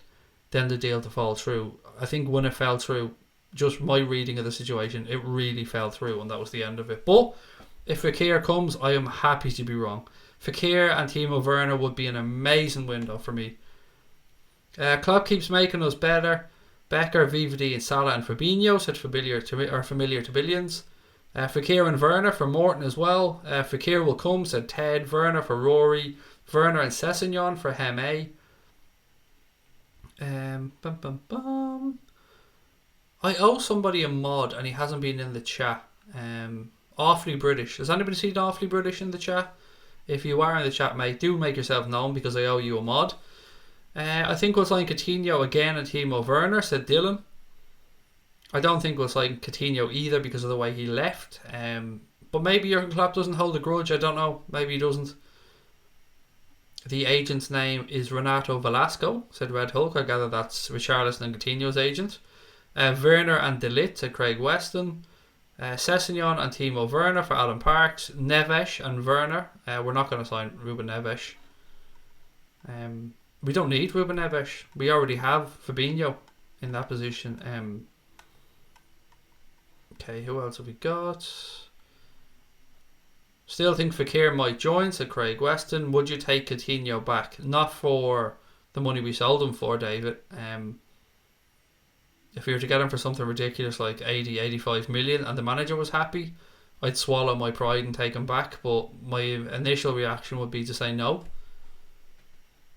then the deal to fall through. I think when it fell through, just my reading of the situation, it really fell through and that was the end of it. But if Fekir comes, I am happy to be wrong. Fekir and Timo Werner would be an amazing window for me. Klopp keeps making us better. Becker, VVD and Salah and Fabinho said familiar to billions. Fekir and Werner for Morton as well. Fekir will come, said Ted. Werner for Rory. Werner and Sessegnon for Heme. I owe somebody a mod and he hasn't been in the chat. Awfully British. Has anybody seen Awfully British in the chat? If you are in the chat, mate, do make yourself known because I owe you a mod. I think we'll sign Coutinho again and Timo Werner, said Dylan. I don't think we'll sign Coutinho either because of the way he left. But maybe Jurgen Klopp doesn't hold a grudge. I don't know. Maybe he doesn't. The agent's name is Renato Velasco, said Red Hulk. I gather that's Richarlison and Coutinho's agent. Werner and De Ligt, said Craig Weston. Sessegnon and Timo Werner for Alan Parks. Neves and Werner. We're not going to sign Ruben Neves. We don't need Ruben Neves. We already have Fabinho in that position. Okay, who else have we got? Still think Fekir might join, said Craig Weston. Would you take Coutinho back? Not for the money we sold him for, David. If we were to get him for something ridiculous like 80, 85 million and the manager was happy, I'd swallow my pride and take him back. But my initial reaction would be to say no.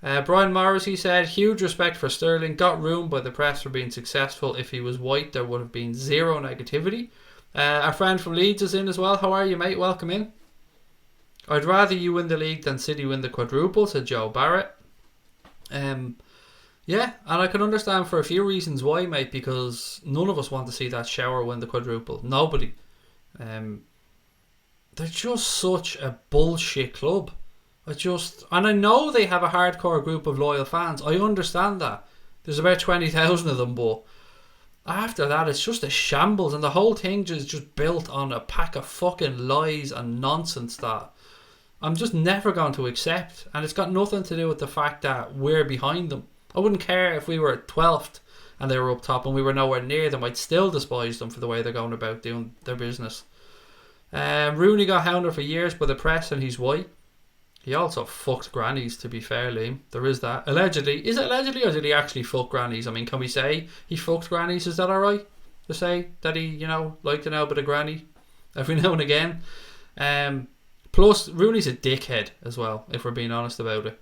Brian Morrissey said, huge respect for Sterling. Got ruined by the press for being successful. If he was white, there would have been zero negativity. Our friend from Leeds is in as well. How are you, mate? Welcome in. I'd rather you win the league than City win the quadruple, said Joe Barrett. Yeah, and I can understand for a few reasons why, mate, because none of us want to see that shower win the quadruple. Nobody. They're just such a bullshit club. And I know they have a hardcore group of loyal fans. I understand that. There's about 20,000 of them, but after that, it's just a shambles, and the whole thing is just built on a pack of fucking lies and nonsense that I'm just never going to accept. And it's got nothing to do with the fact that we're behind them. I wouldn't care if we were 12th and they were up top and we were nowhere near them. I'd still despise them for the way they're going about doing their business. Rooney got hounded for years by the press and he's white. He also fucked grannies, to be fair, Liam. There is that. Allegedly. Is it allegedly or did he actually fuck grannies? I mean, can we say he fucked grannies? Is that alright to say that he, liked an bit of granny every now and again? Plus, Rooney's a dickhead as well, if we're being honest about it.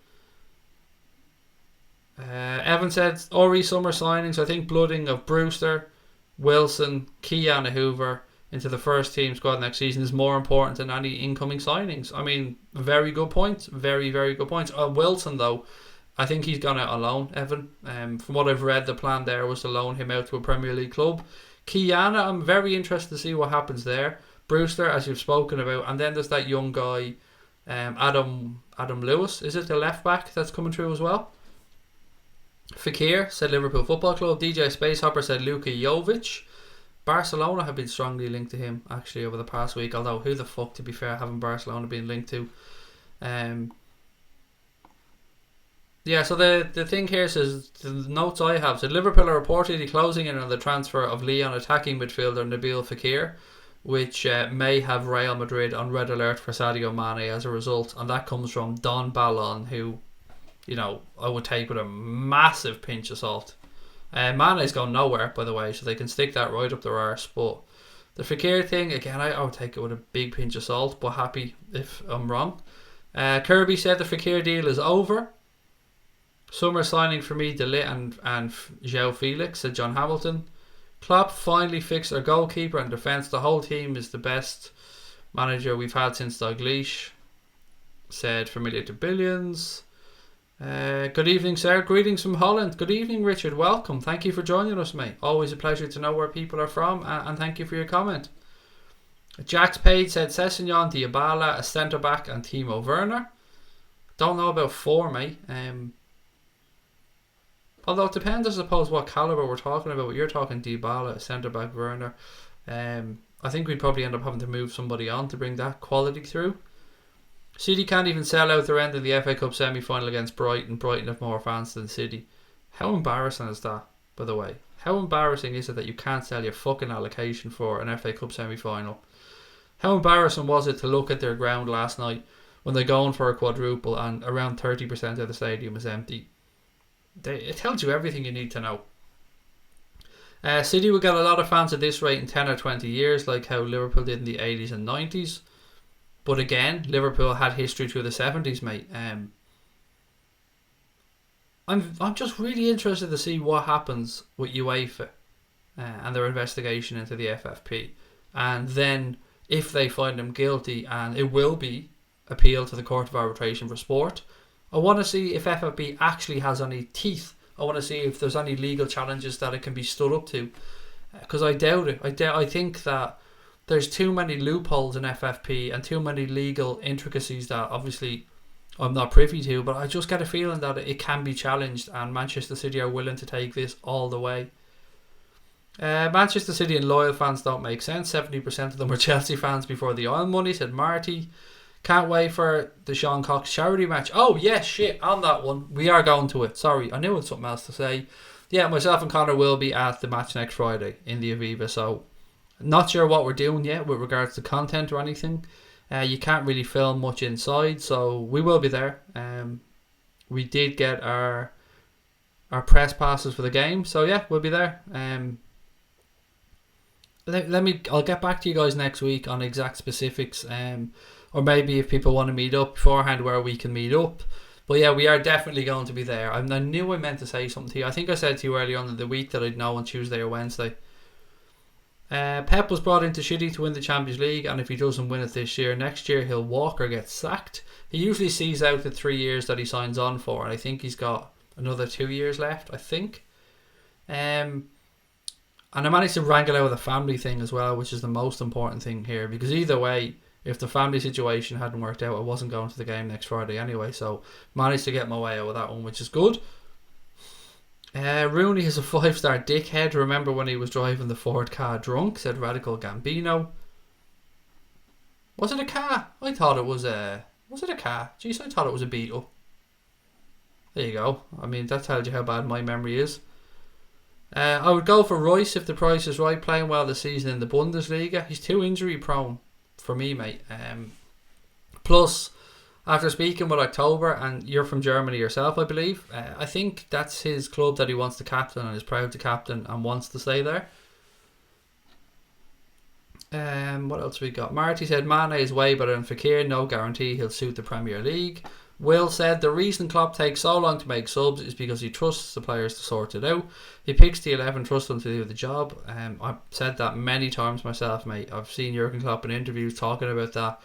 Evan said, Ori summer signings, I think blooding of Brewster, Wilson, Keane Hoover into the first team squad next season is more important than any incoming signings. I mean, very good point. Very, very good point. Wilson, though, I think he's gone out on loan, Evan. From what I've read, the plan there was to loan him out to a Premier League club. Kiana, I'm very interested to see what happens there. Brewster, as you've spoken about. And then there's that young guy, Adam Lewis. Is it the left back that's coming through as well? Fekir, said Liverpool Football Club. DJ Spacehopper said Luka Jovic. Barcelona have been strongly linked to him actually over the past week, although who the fuck, to be fair, haven't Barcelona been linked to? Yeah, so the thing here says, the notes I have said Liverpool are reportedly closing in on the transfer of Lyon attacking midfielder Nabil Fekir, which may have Real Madrid on red alert for Sadio Mane as a result, and that comes from Don Ballon, who, I would take with a massive pinch of salt. Mane's gone nowhere, by the way, so they can stick that right up their arse. But the Fekir thing, again, I would take it with a big pinch of salt, but happy if I'm wrong. Kirby said the Fekir deal is over. Summer signing for me, De Ligt and João Felix, said John Hamilton. Klopp finally fixed our goalkeeper and defence. The whole team is the best manager we've had since Dalglish, said familiar to billions. Good evening, sir. Greetings from Holland. Good evening, Richard. Welcome. Thank you for joining us, mate. Always a pleasure to know where people are from, and thank you for your comment. Jack's Page said Sessegnon, Dybala, a centre back, and Timo Werner. Don't know about 4, mate. Although it depends, I suppose, what calibre we're talking about. You're talking Dybala, a centre back, Werner. I think we'd probably end up having to move somebody on to bring that quality through. City can't even sell out their end in the FA Cup semi-final against Brighton. Brighton have more fans than City. How embarrassing is that, by the way? How embarrassing is it that you can't sell your fucking allocation for an FA Cup semi-final? How embarrassing was it to look at their ground last night when they're going for a quadruple and around 30% of the stadium is empty. It tells you everything you need to know. City will get a lot of fans at this rate in 10 or 20 years, like how Liverpool did in the 80s and 90s. But again, Liverpool had history through the 70s, mate. I'm just really interested to see what happens with UEFA and their investigation into the FFP. And then if they find them guilty, and it will be appealed to the Court of Arbitration for Sport, I want to see if FFP actually has any teeth. I want to see if there's any legal challenges that it can be stood up to, because I doubt it. I think that there's too many loopholes in FFP and too many legal intricacies that obviously I'm not privy to, but I just get a feeling that it can be challenged, and Manchester City are willing to take this all the way. Manchester City and loyal fans don't make sense. 70% of them were Chelsea fans before the oil money, said Marty. Can't wait for the Sean Cox charity match. Oh, yeah, shit, on that one. We are going to it. Sorry, I knew I had something else to say. Yeah, myself and Connor will be at the match next Friday in the Aviva, so not sure what we're doing yet with regards to content or anything. You can't really film much inside, so we will be there. We did get our press passes for the game, so yeah, we'll be there. I'll get back to you guys next week on exact specifics, or maybe if people want to meet up beforehand where we can meet up. But yeah, we are definitely going to be there. I knew I meant to say something to you. I think I said to you earlier on in the week that I'd know on Tuesday or Wednesday. Pep was brought into City to win the Champions League, and if he doesn't win it this year, next year he'll walk or get sacked. He usually sees out the 3 years that he signs on for, and I think he's got another 2 years left, I think. And I managed to wrangle out with a family thing as well, which is the most important thing here, because either way, if the family situation hadn't worked out, I wasn't going to the game next Friday anyway, so managed to get my way out with that one, which is good. Rooney is a 5-star dickhead. Remember when he was driving the Ford car drunk, said Radical Gambino. Was it a car? I thought it was a... Was it a car? Jeez, I thought it was a Beetle. There you go. I mean, that tells you how bad my memory is. I would go for Royce if the price is right, playing well this season in the Bundesliga. He's too injury prone for me, mate. Plus, after speaking with October, and you're from Germany yourself, I believe, I think that's his club that he wants to captain and is proud to captain and wants to stay there. What else we got? Marty said Mane is way better than Fekir, no guarantee he'll suit the Premier League. Will said the reason Klopp takes so long to make subs is because he trusts the players to sort it out. He picks the 11, trusts them to do the job. I've said that many times myself, mate. I've seen Jurgen Klopp in interviews talking about that.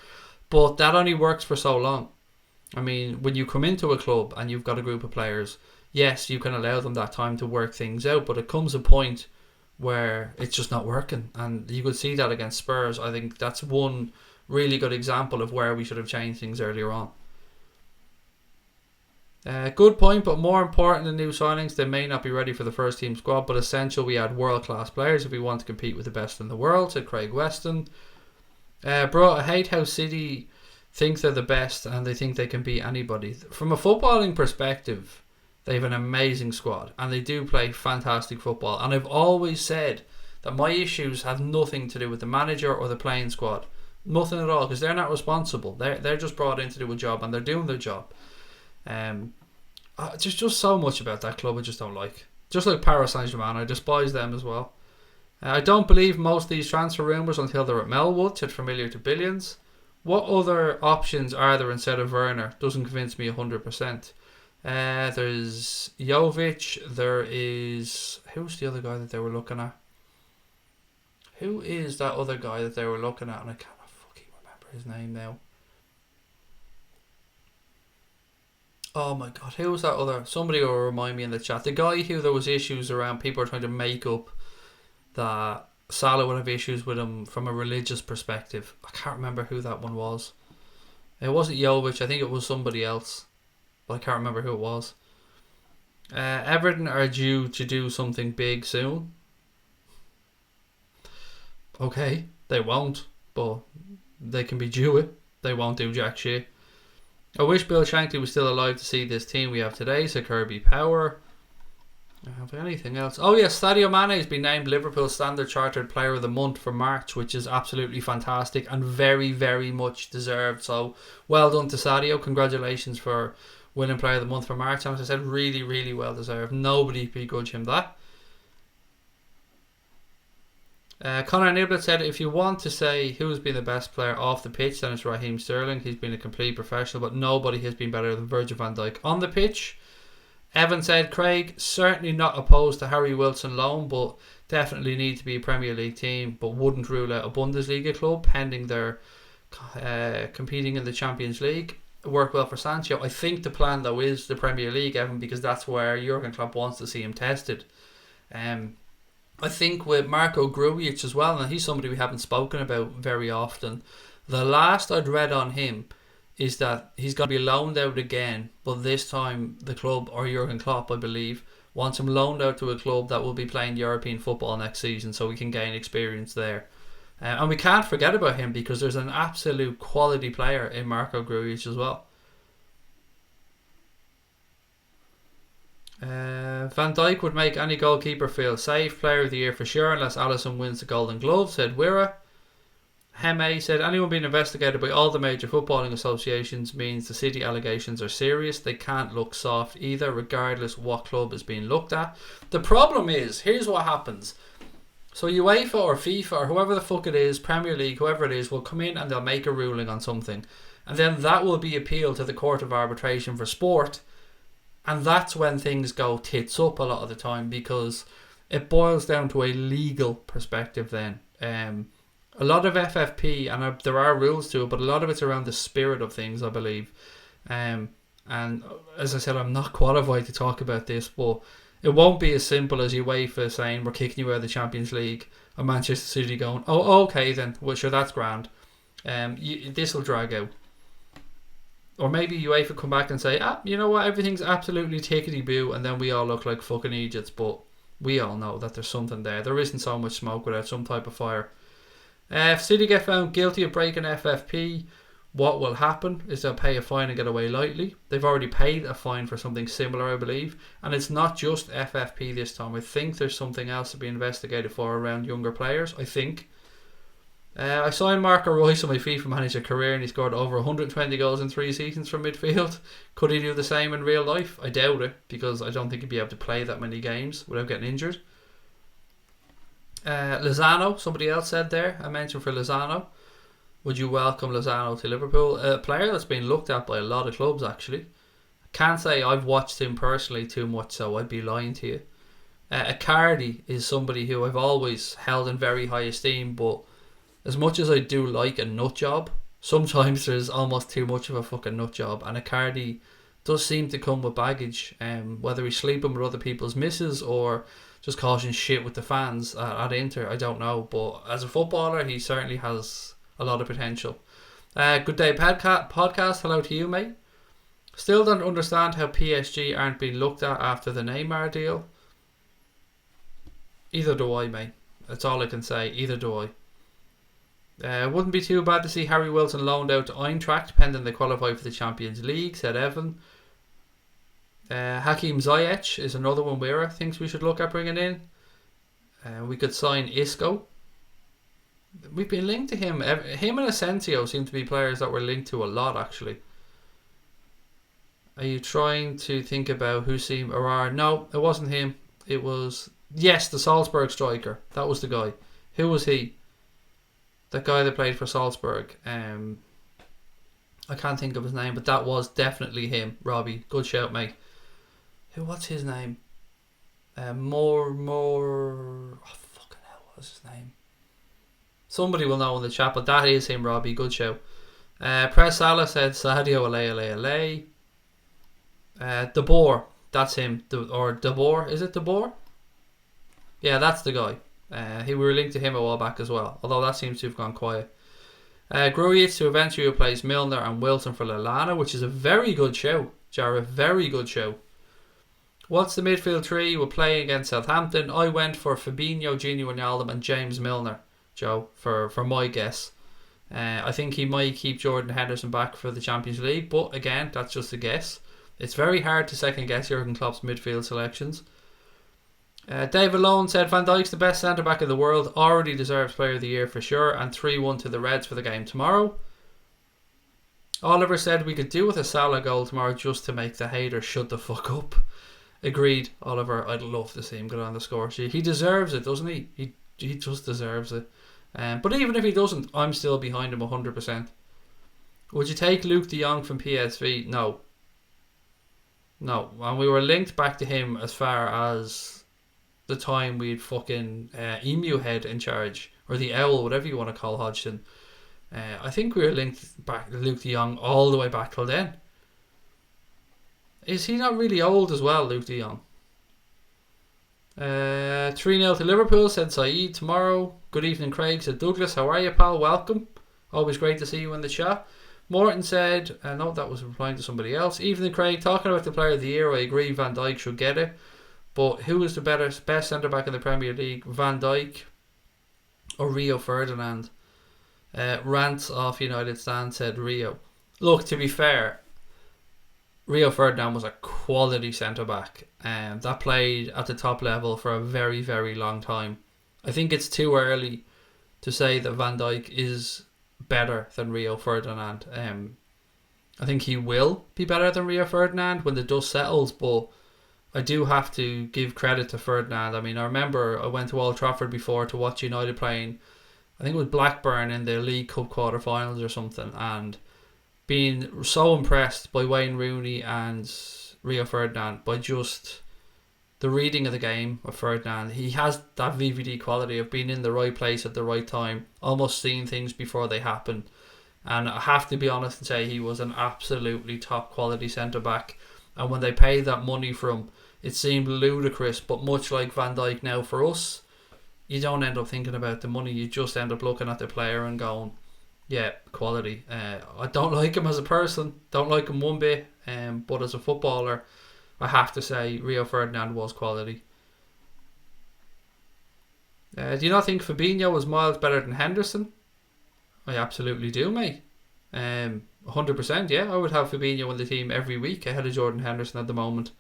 But that only works for so long. I mean, when you come into a club and you've got a group of players, yes, you can allow them that time to work things out, but it comes a point where it's just not working. And you could see that against Spurs. I think that's one really good example of where we should have changed things earlier on. Good point, but more important than new signings, they may not be ready for the first team squad, but essential we add world-class players if we want to compete with the best in the world, said Craig Weston. Bro, I hate how City think they're the best and they think they can beat anybody. From a footballing perspective, they have an amazing squad and they do play fantastic football. And I've always said that my issues have nothing to do with the manager or the playing squad. Nothing at all, because they're not responsible. They're just brought in to do a job and they're doing their job. There's just so much about that club I just don't like. Just like Paris Saint-Germain, I despise them as well. I don't believe most of these transfer rumours until they're at Melwood, said Familiar to Billions. What other options are there instead of Werner? Doesn't convince me 100%. There's Jovic. There is... Who's the other guy that they were looking at? Who is that other guy that they were looking at? And I cannot fucking remember his name now. Oh my god, who was that other... Somebody will remind me in the chat. The guy who there was issues around, people are trying to make up that Salah would have issues with him from a religious perspective. I can't remember who that one was. It wasn't Jovic, I think it was somebody else. But I can't remember who it was. Everton are due to do something big soon. Okay, they won't, but they can be due it. They won't do jack shit. I wish Bill Shankly was still alive to see this team we have today, said Kirby Power. Have anything else? Oh yes, Sadio Mane has been named Liverpool Standard Chartered Player of the Month for March, which is absolutely fantastic and very, very much deserved. So well done to Sadio. Congratulations for winning Player of the Month for March. And as I said, really, really well deserved. Nobody begrudge him that. Connor Niblett said, if you want to say who's been the best player off the pitch, then it's Raheem Sterling. He's been a complete professional, but nobody has been better than Virgil van Dijk on the pitch. Evan said, Craig, certainly not opposed to Harry Wilson loan, but definitely need to be a Premier League team, but wouldn't rule out a Bundesliga club pending their competing in the Champions League. Work well for Sancho. I think the plan though is the Premier League, Evan, because that's where Jurgen Klopp wants to see him tested. I think with Marco Grujic as well, and he's somebody we haven't spoken about very often. The last I'd read on him is that he's going to be loaned out again, but this time the club, or Jurgen Klopp I believe, wants him loaned out to a club that will be playing European football next season, so we can gain experience there. And we can't forget about him because there's an absolute quality player in Marco Grujic as well. Van Dijk would make any goalkeeper feel safe. Player of the year for sure, unless Alisson wins the Golden Glove, said Wira. Heme said, anyone being investigated by all the major footballing associations means the City allegations are serious. They can't look soft either, regardless what club is being looked at. The problem is, here's what happens. So UEFA or FIFA or whoever the fuck it is, Premier League, whoever it is, will come in and they'll make a ruling on something. And then that will be appealed to the Court of Arbitration for Sport. And that's when things go tits up a lot of the time, because it boils down to a legal perspective then. A lot of FFP, and there are rules to it, but a lot of it's around the spirit of things, I believe. And as I said, I'm not qualified to talk about this, but it won't be as simple as UEFA saying we're kicking you out of the Champions League, and Manchester City going, oh, okay then, well sure, that's grand. This will drag out. Or maybe UEFA come back and say, you know what, everything's absolutely tickety-boo, and then we all look like fucking idiots, but we all know that there's something there. There isn't so much smoke without some type of fire. If City get found guilty of breaking FFP, what will happen is they'll pay a fine and get away lightly. They've already paid a fine for something similar, I believe, and it's not just FFP this time. I think there's something else to be investigated for around younger players, I think. I signed Marco Reus on my FIFA manager career and he scored over 120 goals in 3 seasons from midfield. Could he do the same in real life? I doubt it, because I don't think he'd be able to play that many games without getting injured. Lozano, somebody else said there, a mention for Lozano. Would you welcome Lozano to Liverpool? A player that's been looked at by a lot of clubs actually. I can't say I've watched him personally too much, so I'd be lying to you. Icardi is somebody who I've always held in very high esteem, but as much as I do like a nut job, sometimes there's almost too much of a fucking nut job, and Icardi does seem to come with baggage, whether he's sleeping with other people's misses or just causing shit with the fans at Inter, I don't know, but as a footballer he certainly has a lot of potential. Good day podcast, hello to you mate. Still don't understand how PSG aren't being looked at after the Neymar deal. Either do I, mate, that's all I can say, either do I. Wouldn't be too bad to see Harry Wilson loaned out to Eintracht pending they qualify for the Champions League, said Evan. Hakim Ziyech is another one Wira thinks we should look at bringing in. We could sign Isco. We've been linked to him. Him and Asensio seem to be players that we're linked to a lot actually. Are you trying to think about who seemed No, it wasn't him. It was, yes, the Salzburg striker. That was the guy. Who was he? That guy that played for Salzburg. I can't think of his name, but that was definitely him. Robbie, good shout, mate. What's his name? Oh fucking hell, what's his name? Somebody will know in the chat, but that is him, Robbie. Good show. Press Salah said Sadio Ale. De Boer, that's him. De Boer, is it De Boer? Yeah, that's the guy. We were linked to him a while back as well, although that seems to have gone quiet. Grujic to eventually replace Milner and Wilson for Lallana, which is a very good show, Jarrett. Very good show. What's the midfield three? We're playing against Southampton. I went for Fabinho, Gini Wijnaldum and James Milner, Joe, for my guess. I think he might keep Jordan Henderson back for the Champions League, but again, that's just a guess. It's very hard to second guess Jurgen Klopp's midfield selections. David Lone said Van Dijk's the best centre-back in the world, already deserves Player of the Year for sure, and 3-1 to the Reds for the game tomorrow. Oliver said we could do with a Salah goal tomorrow just to make the haters shut the fuck up. Agreed, Oliver. I'd love to see him get on the score sheet. He deserves it, doesn't he? He just deserves it. But even if he doesn't, I'm still behind him 100%. Would you take Luke de Jong from PSV? No. And we were linked back to him as far as the time we'd fucking Emu Head in charge, or the Owl, whatever you want to call Hodgson. I think we were linked back to Luke de Jong all the way back till then. Is he not really old as well, Luke de Jong? 3-0 to Liverpool, said Saeed tomorrow. Good evening, Craig, said Douglas. How are you, pal? Welcome. Always great to see you in the chat. Morton said, no, that was replying to somebody else. Evening, Craig. Talking about the Player of the Year, I agree Van Dijk should get it. But who is the best centre-back in the Premier League? Van Dijk or Rio Ferdinand? Rants off United Stand said Rio. Look, to be fair, Rio Ferdinand was a quality centre-back. That played at the top level for a very, very long time. I think it's too early to say that Van Dijk is better than Rio Ferdinand. I think he will be better than Rio Ferdinand when the dust settles, but I do have to give credit to Ferdinand. I mean, I remember I went to Old Trafford before to watch United playing, I think it was Blackburn in the League Cup quarter-finals or something, and being so impressed by Wayne Rooney and Rio Ferdinand, by just the reading of the game of Ferdinand. He has that VVD quality of being in the right place at the right time, almost seeing things before they happen. And I have to be honest and say he was an absolutely top quality centre-back. And when they paid that money for him, it seemed ludicrous, but much like Van Dijk now for us, you don't end up thinking about the money, you just end up looking at the player and going, yeah, quality. I don't like him as a person, don't like him one bit, but as a footballer, I have to say Rio Ferdinand was quality. Do you not think Fabinho was miles better than Henderson? I absolutely do, mate. 100%, yeah. I would have Fabinho in the team every week ahead of Jordan Henderson at the moment.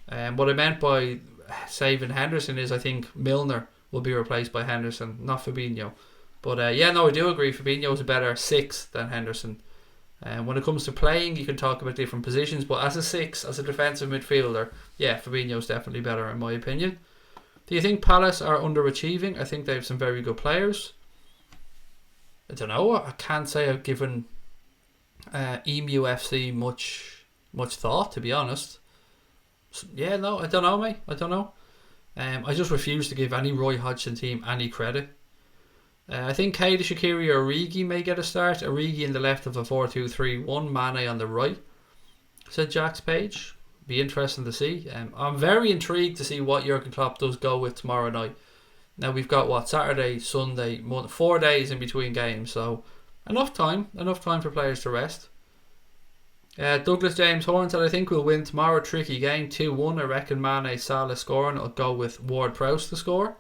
What I meant by saving Henderson is I think Milner will be replaced by Henderson, not Fabinho. But I do agree Fabinho is a better 6 than Henderson. When it comes to playing, you can talk about different positions, but as a 6, as a defensive midfielder, yeah, Fabinho's definitely better in my opinion. Do you think Palace are underachieving? I think they have some very good players. I don't know. I can't say I've given Emu FC much thought, to be honest. Yeah, no, I don't know, mate. I don't know. I just refuse to give any Roy Hodgson team any credit. I think Keita, Shaqiri or Origi may get a start. Origi in the left of a 4-2-3-1, Mane on the right, said Jack's Page. Be interesting to see. I'm very intrigued to see what Jurgen Klopp does go with tomorrow night. Now we've got Saturday, Sunday, 4 days in between games, so enough time for players to rest. Douglas James Horn said I think we'll win tomorrow. Tricky game, 2-1. I reckon Mane, Salah scoring. I'll go with Ward-Prowse to score.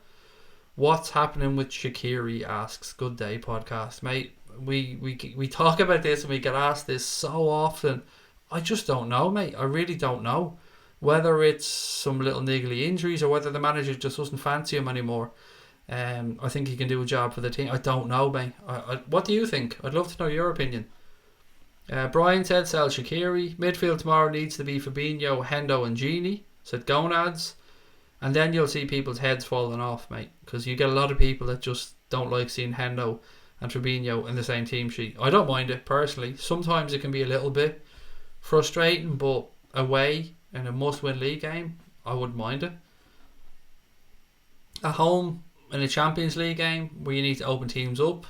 What's happening with Shaqiri? Asks Good Day Podcast, mate. We talk about this and we get asked this so often. I just don't know, mate. I really don't know whether it's some little niggly injuries or whether the manager just doesn't fancy him anymore. I think he can do a job for the team. I don't know, mate. What do you think? I'd love to know your opinion. Brian said sell Shaqiri. Midfield tomorrow needs to be Fabinho, Hendo and Gini, said Gonads. And then you'll see people's heads falling off, mate, because you get a lot of people that just don't like seeing Hendo and Fabinho in the same team sheet. I don't mind it personally. Sometimes it can be a little bit frustrating, but away in a must-win league game, I wouldn't mind it. At home in a Champions League game where you need to open teams up,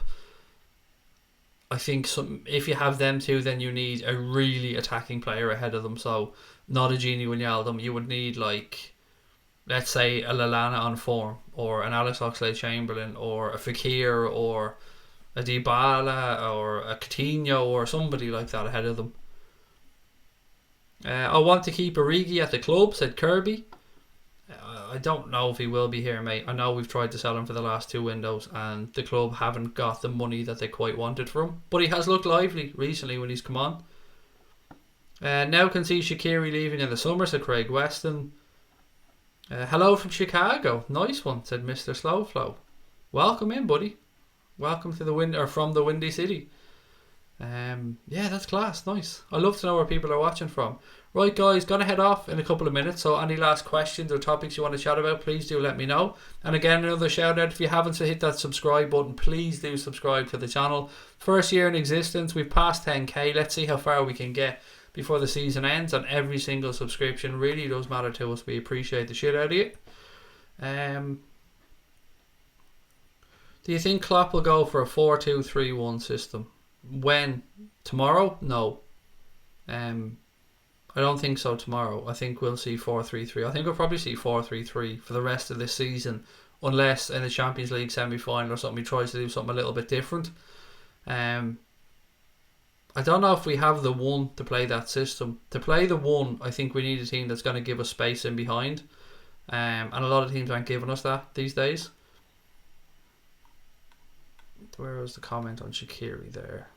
I think if you have them two, then you need a really attacking player ahead of them. So not a Gini Wijnaldum. You would need, like, let's say a Lallana on form, or an Alex Oxlade-Chamberlain, or a Fekir, or a Dybala, or a Coutinho, or somebody like that ahead of them. I want to keep Origi at the club, said Kirby. I don't know if he will be here, mate. I know we've tried to sell him for the last 2 windows and the club haven't got the money that they quite wanted for him. But he has looked lively recently when he's come on. Now can see Shaqiri leaving in the summer, said Craig Weston. Hello from Chicago. Nice one, said Mr. Slowflow. Welcome in, buddy. Welcome to the from the Windy City. Yeah, that's class. Nice. I love to know where people are watching from. Right, guys, gonna head off in a couple of minutes. So, any last questions or topics you want to chat about, please do let me know. And again, another shout out: if you haven't hit that subscribe button, please do subscribe to the channel. First year in existence, we've passed 10k. Let's see how far we can get before the season ends. And every single subscription really does matter to us. We appreciate the shit out of it. Do you think Klopp will go for a 4-2-3-1 system? When? Tomorrow? No. I don't think so tomorrow. I think we'll see 4-3-3. I think we'll probably see 4-3-3 for the rest of this season, unless in the Champions League semi-final or something he tries to do something a little bit different. I don't know if we have the one to play that system. To play the one, I think we need a team that's going to give us space in behind. And a lot of teams aren't giving us that these days. Where was the comment on Shaqiri there?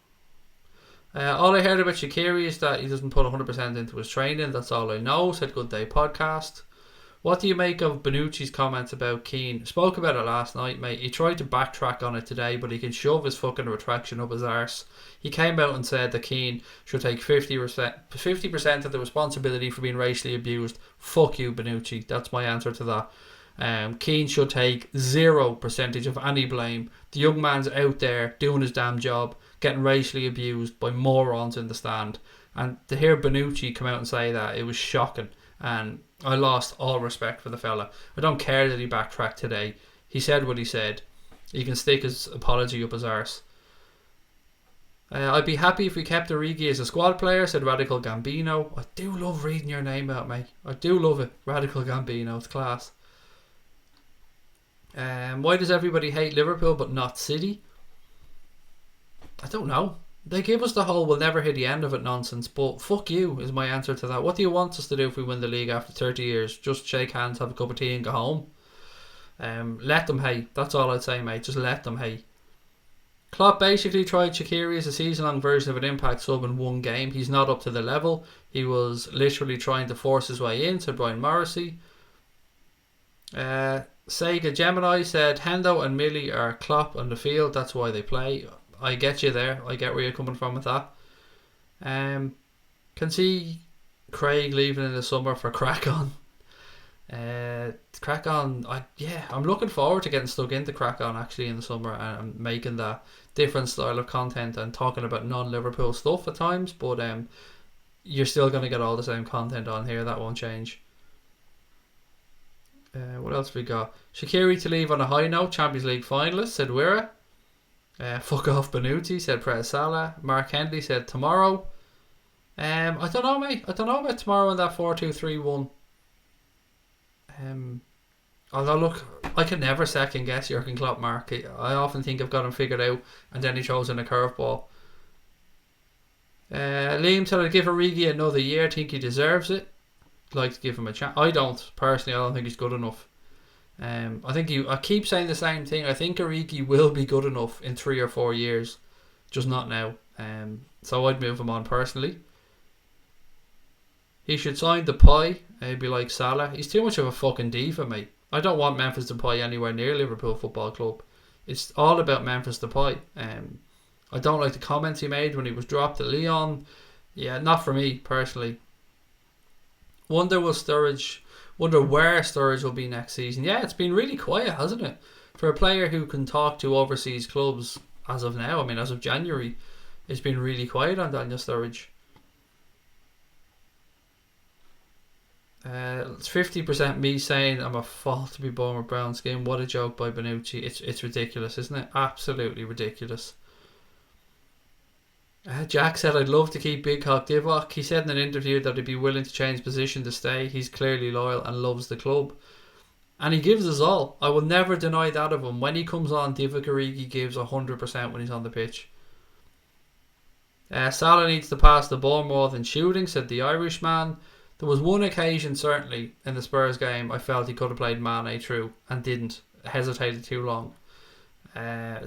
All I heard about Shaqiri is that he doesn't put 100% into his training. That's all I know, said Good Day Podcast. What do you make of Bonucci's comments about Keane? Spoke about it last night, mate. He tried to backtrack on it today, but he can shove his fucking retraction up his arse. He came out and said that Keane should take 50% of the responsibility for being racially abused. Fuck you, Bonucci. That's my answer to that. Keane should take 0% of any blame. The young man's out there doing his damn job, getting racially abused by morons in the stand. And to hear Bonucci come out and say that, it was shocking. And I lost all respect for the fella. I don't care that he backtracked today. He said what he said. He can stick his apology up his arse. I'd be happy if we kept Origi as a squad player, said Radical Gambino. I do love reading your name out, mate. I do love it. Radical Gambino, it's class. Why does everybody hate Liverpool but not City? I don't know. They give us the whole we'll never hit the end of it nonsense, but fuck you is my answer to that. What do you want us to do if we win the league after 30 years? Just shake hands, have a cup of tea and go home? Let them hate. That's all I'd say, mate. Just let them hate. Klopp basically tried Shaqiri as a season-long version of an impact sub in one game. He's not up to the level. He was literally trying to force his way in, said Brian Morrissey. Sega Gemini said Hendo and Millie are Klopp on the field. That's why they play. I get you there. I get where you're coming from with that. Can see Craig leaving in the summer for Crack On. Crack On. I'm looking forward to getting stuck into Crack On actually in the summer and making that different style of content and talking about non-Liverpool stuff at times. But you're still going to get all the same content on here. That won't change. What else we got? Shaqiri to leave on a high note. Champions League finalist, said Wira. Fuck off Bonucci, said Prez Salah. Mark Henley said tomorrow. I don't know, mate. I don't know about tomorrow in that 4-2-3-1. Although look, I can never second guess Jurgen Klopp, Mark. I often think I've got him figured out and then he throws in a curveball. Liam said I'd give Origi another year. I think he deserves it. I'd like to give him a chance. I don't. Personally, I don't think he's good enough. I keep saying the same thing. I think Origi will be good enough in 3 or 4 years, just not now. So I'd move him on personally. He should sign Depay. He'd be like Salah. He's too much of a fucking diva, mate. I don't want Memphis Depay anywhere near Liverpool Football Club. It's all about Memphis Depay. I don't like the comments he made when he was dropped at Lyon. Yeah, not for me personally. Wonder where Sturridge will be next season. Yeah, it's been really quiet, hasn't it? For a player who can talk to overseas clubs as of now, as of January, it's been really quiet on Daniel Sturridge. It's 50% me saying I'm a fault to be born with brown skin. What a joke by Bonucci. It's ridiculous, isn't it? Absolutely ridiculous. Jack said I'd love to keep Big Cock Divock. He said in an interview that he'd be willing to change position to stay. He's clearly loyal and loves the club. And he gives us all. I will never deny that of him. When he comes on, Divock Origi gives 100% when he's on the pitch. Salah needs to pass the ball more than shooting, said the Irishman. There was one occasion, certainly, in the Spurs game, I felt he could have played Mane through and didn't. Hesitated too long. I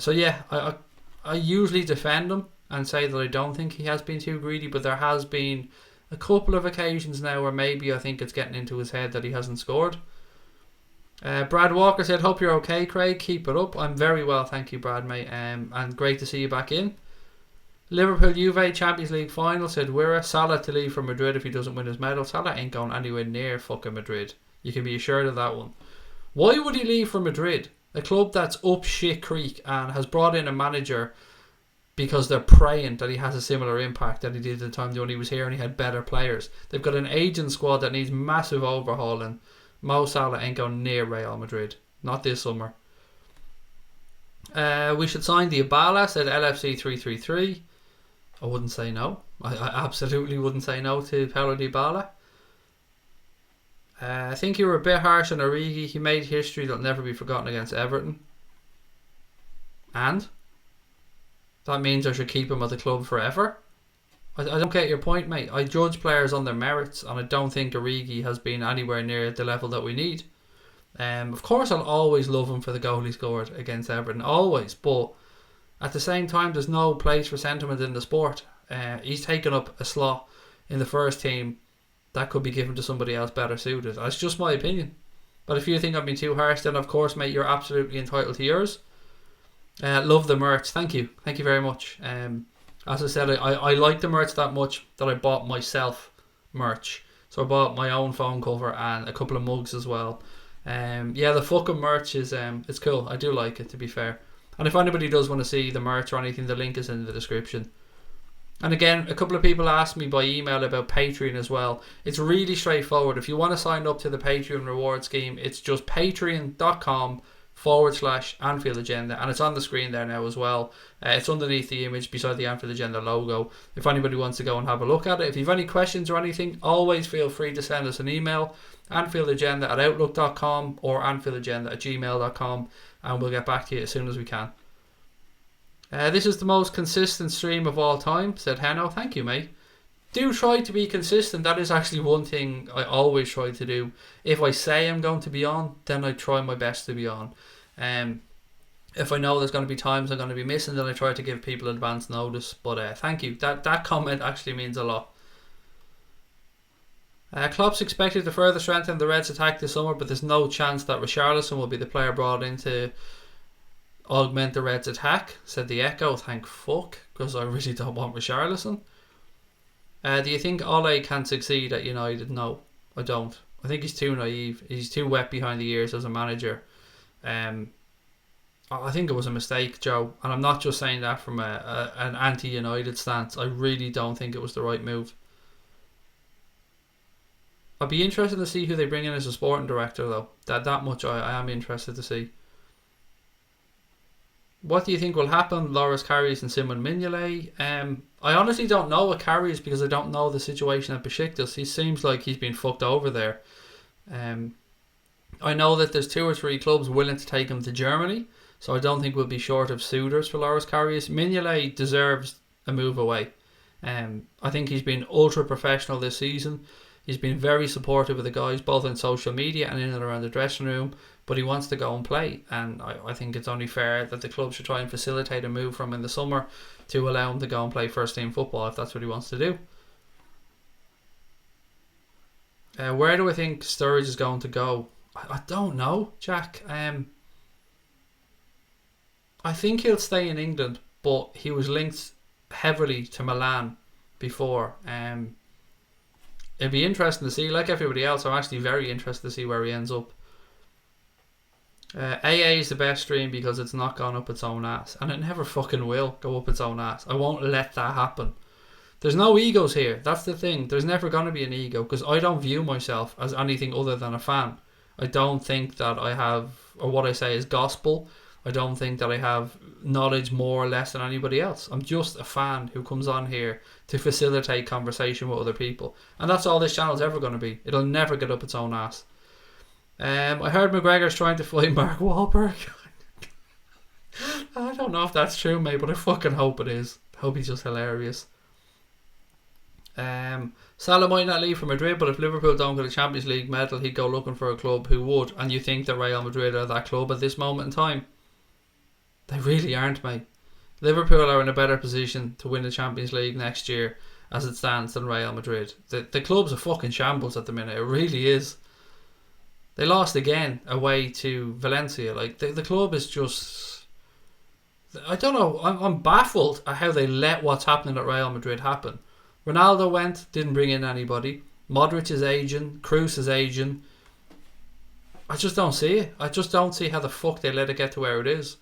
usually defend him and say that I don't think he has been too greedy, but there has been a couple of occasions now where maybe I think it's getting into his head that he hasn't scored. Brad Walker said, hope you're okay, Craig. Keep it up. I'm very well, thank you, Brad, mate. And great to see you back in. Liverpool Juve Champions League final, said Wira. Salah to leave for Madrid if he doesn't win his medal. Salah ain't going anywhere near fucking Madrid. You can be assured of that one. Why would he leave for Madrid? A club that's up shit creek and has brought in a manager because they're praying that he has a similar impact that he did at the time when he was here and he had better players. They've got an aging squad that needs massive overhauling. Mo Salah ain't going near Real Madrid. Not this summer. We should sign Dybala, said LFC 333. I wouldn't say no. I absolutely wouldn't say no to Paulo Dybala. I think you were a bit harsh on Origi. He made history that'll never be forgotten against Everton. And? That means I should keep him at the club forever? I don't get your point, mate. I judge players on their merits, and I don't think Origi has been anywhere near the level that we need. Of course, I'll always love him for the goal he scored against Everton. Always. But at the same time, there's no place for sentiment in the sport. He's taken up a slot in the first team that could be given to somebody else better suited. That's just my opinion. But if you think I've been too harsh, then of course, mate, you're absolutely entitled to yours. Love the merch. Thank you very much. As I said, I like the merch that much that I bought myself merch. So I bought my own phone cover and a couple of mugs as well. Yeah, the fucking merch is it's cool. I do like it, to be fair. And if anybody does want to see the merch or anything, the link is in the description. And again, a couple of people asked me by email about Patreon as well. It's really straightforward. If you want to sign up to the Patreon reward scheme, it's just patreon.com/Anfield Agenda, and it's on the screen there now as well. It's underneath the image beside the Anfield Agenda logo. If anybody wants to go and have a look at it. If you have any questions or anything, always feel free to send us an email, AnfieldAgenda@outlook.com or AnfieldAgenda@gmail.com, and we'll get back to you as soon as we can. This is the most consistent stream of all time, said Heno. Thank you, mate. Do try to be consistent. That is actually one thing I always try to do. If I say I'm going to be on, then I try my best to be on. If I know there's going to be times I'm going to be missing, then I try to give people advance notice. But thank you. That comment actually means a lot. Klopp's expected to further strengthen the Reds' attack this summer, but there's no chance that Richarlison will be the player brought in to augment the Reds' attack, said the Echo. Thank fuck, because I really don't want Richarlison. Do you think Ole can succeed at United? No, I don't. I think he's too naive. He's too wet behind the ears as a manager. I think it was a mistake, Joe, and I'm not just saying that from an anti-United stance. I really don't think it was the right move. I'd be interested to see who they bring in as a sporting director, though. That much I am interested to see. What do you think will happen? Loris Karius and Simon Mignolet. I honestly don't know what Karius, because I don't know the situation at Besiktas. He seems like he's been fucked over there. I know that there's 2 or 3 clubs willing to take him to Germany, so I don't think we'll be short of suitors for Loris Karius. Mignolet deserves a move away. I think he's been ultra professional this season. He's been very supportive of the guys, both on social media and in and around the dressing room, but he wants to go and play, and I think it's only fair that the club should try and facilitate a move from him in the summer to allow him to go and play first team football if that's what he wants to do. Where do I think Sturridge is going to go? I don't know, Jack. I think he'll stay in England, but he was linked heavily to Milan before. It'd be interesting to see. Like everybody else, I'm actually very interested to see where he ends up. AA is the best stream because it's not gone up its own ass, and it never fucking will go up its own ass. I won't let that happen. There's no egos here. That's the thing. There's never going to be an ego, because I don't view myself as anything other than a fan. I don't think that I have, or what I say is gospel. I don't think that I have knowledge more or less than anybody else. I'm just a fan who comes on here to facilitate conversation with other people, and that's all this channel's ever going to be. It'll never get up its own ass. I heard McGregor's trying to fight Mark Wahlberg. I don't know if that's true, mate, but I fucking hope it is. I hope he's just hilarious. Salah might not leave for Madrid, but if Liverpool don't get a Champions League medal, he'd go looking for a club who would. And you think that Real Madrid are that club at this moment in time? They really aren't, mate. Liverpool are in a better position to win the Champions League next year as it stands than Real Madrid. The club's a fucking shambles at the minute. It really is. They lost again away to Valencia. Like, the club is just... I don't know. I'm baffled at how they let what's happening at Real Madrid happen. Ronaldo went, didn't bring in anybody. Modric is aging. Kroos is aging. I just don't see it. I just don't see how the fuck they let it get to where it is.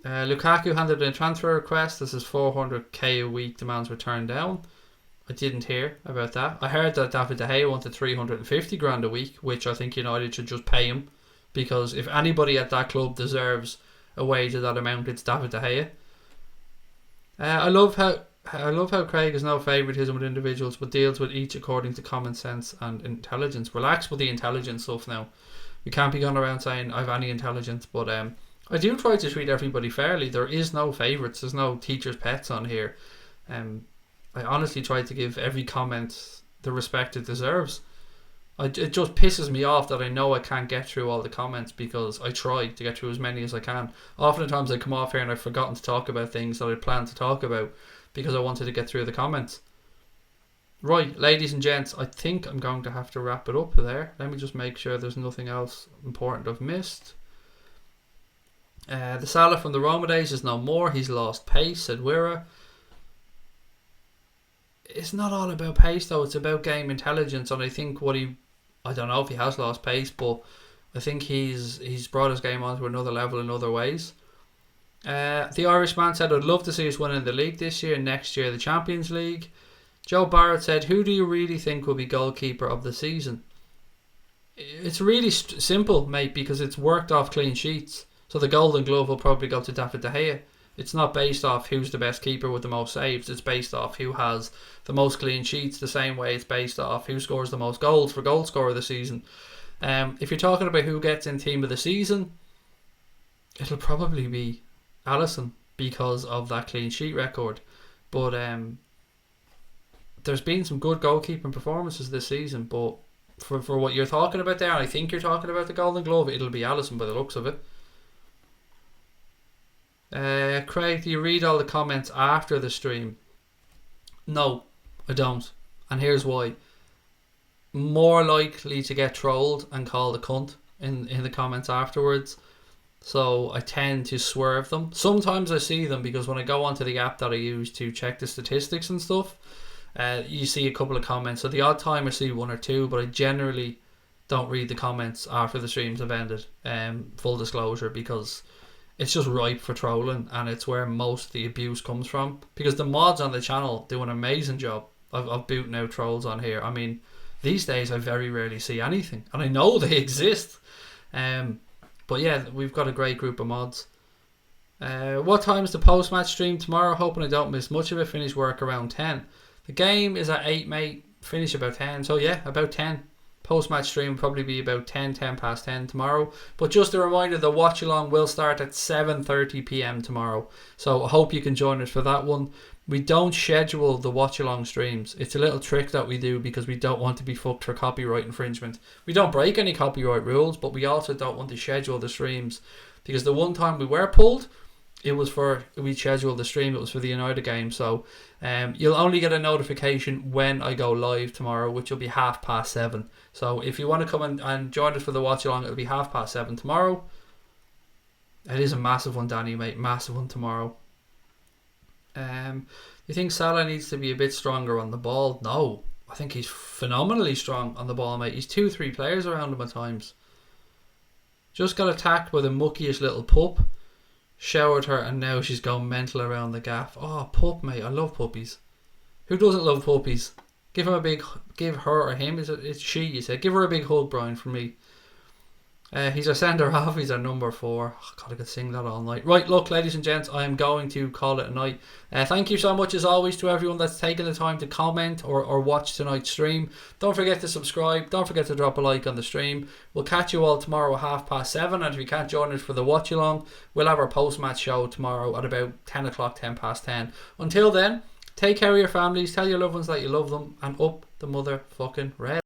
Lukaku handed in a transfer request. This is 400k a week. Demands were turned down. I didn't hear about that. I heard that David De Gea wanted 350 grand a week, which I think United should just pay him, because if anybody at that club deserves a wage of that amount, it's David De Gea. I love how Craig has no favouritism with individuals, but deals with each according to common sense and intelligence. Relax with the intelligence stuff now. You can't be going around saying I've any intelligence, but I do try to treat everybody fairly. There is no favourites. There's no teachers' pets on here. I honestly try to give every comment the respect it deserves. It just pisses me off that I know I can't get through all the comments, because I try to get through as many as I can. Oftentimes I come off here and I've forgotten to talk about things that I planned to talk about because I wanted to get through the comments. Right, ladies and gents, I think I'm going to have to wrap it up there. Let me just make sure there's nothing else important I've missed. The Salah from the Roma days is no more. He's lost pace, said Wira. It's not all about pace though, it's about game intelligence, and I think I don't know if he has lost pace, but I think he's brought his game on to another level in other ways. The Irishman said, I'd love to see us winning the league this year, next year the Champions League. Joe Barrett said, who do you really think will be goalkeeper of the season? It's really simple, mate, because it's worked off clean sheets. So the Golden Glove will probably go to David De Gea. It's not based off who's the best keeper with the most saves. It's based off who has the most clean sheets, the same way it's based off who scores the most goals for goal scorer of the season. If you're talking about who gets in team of the season, it'll probably be Alisson because of that clean sheet record. But there's been some good goalkeeping performances this season, but for what you're talking about there, and I think you're talking about the Golden Glove, it'll be Alisson by the looks of it. Craig, do you read all the comments after the stream? No, I don't, and here's why. More likely to get trolled and called a cunt in the comments afterwards, so I tend to swerve them. Sometimes I see them because when I go onto the app that I use to check the statistics and stuff, you see a couple of comments. So the odd time I see one or two, but I generally don't read the comments after the streams have ended. Full disclosure, because it's just ripe for trolling, and it's where most of the abuse comes from. Because the mods on the channel do an amazing job of booting out trolls on here. I mean, these days I very rarely see anything, and I know they exist. But yeah, we've got a great group of mods. What time is the post-match stream tomorrow? Hoping I don't miss much of it. Finish work around 10. The game is at 8, mate. Finish about 10. So yeah, about 10. Post-match stream will probably be about 10 past 10 tomorrow. But just a reminder, the watch-along will start at 7:30 p.m. tomorrow. So I hope you can join us for that one. We don't schedule the watch-along streams. It's a little trick that we do because we don't want to be fucked for copyright infringement. We don't break any copyright rules, but we also don't want to schedule the streams. Because the one time we were pulled, we scheduled the stream, it was for the United game. So you'll only get a notification when I go live tomorrow, which will be 7:30. So if you want to come and join us for the watch along, it'll be 7:30 tomorrow. It is a massive one, Danny, mate. Massive one tomorrow. You think Salah needs to be a bit stronger on the ball? No. I think he's phenomenally strong on the ball, mate. He's 2-3 players around him at times. Just got attacked by the muckiest little pup. Showered her and now she's gone mental around the gaff. Oh, pup, mate. I love puppies. Who doesn't love puppies? Give her or him. It's she, you said. Give her a big hug, Brian, from me. He's our centre half. He's our number 4. Oh, God, I could sing that all night. Right, look, ladies and gents, I am going to call it a night. Thank you so much, as always, to everyone that's taken the time to comment or watch tonight's stream. Don't forget to subscribe. Don't forget to drop a like on the stream. We'll catch you all tomorrow at 7:30. And if you can't join us for the watch along, we'll have our post-match show tomorrow at about 10 o'clock, 10 past 10. Until then, take care of your families. Tell your loved ones that you love them. And up the motherfucking red.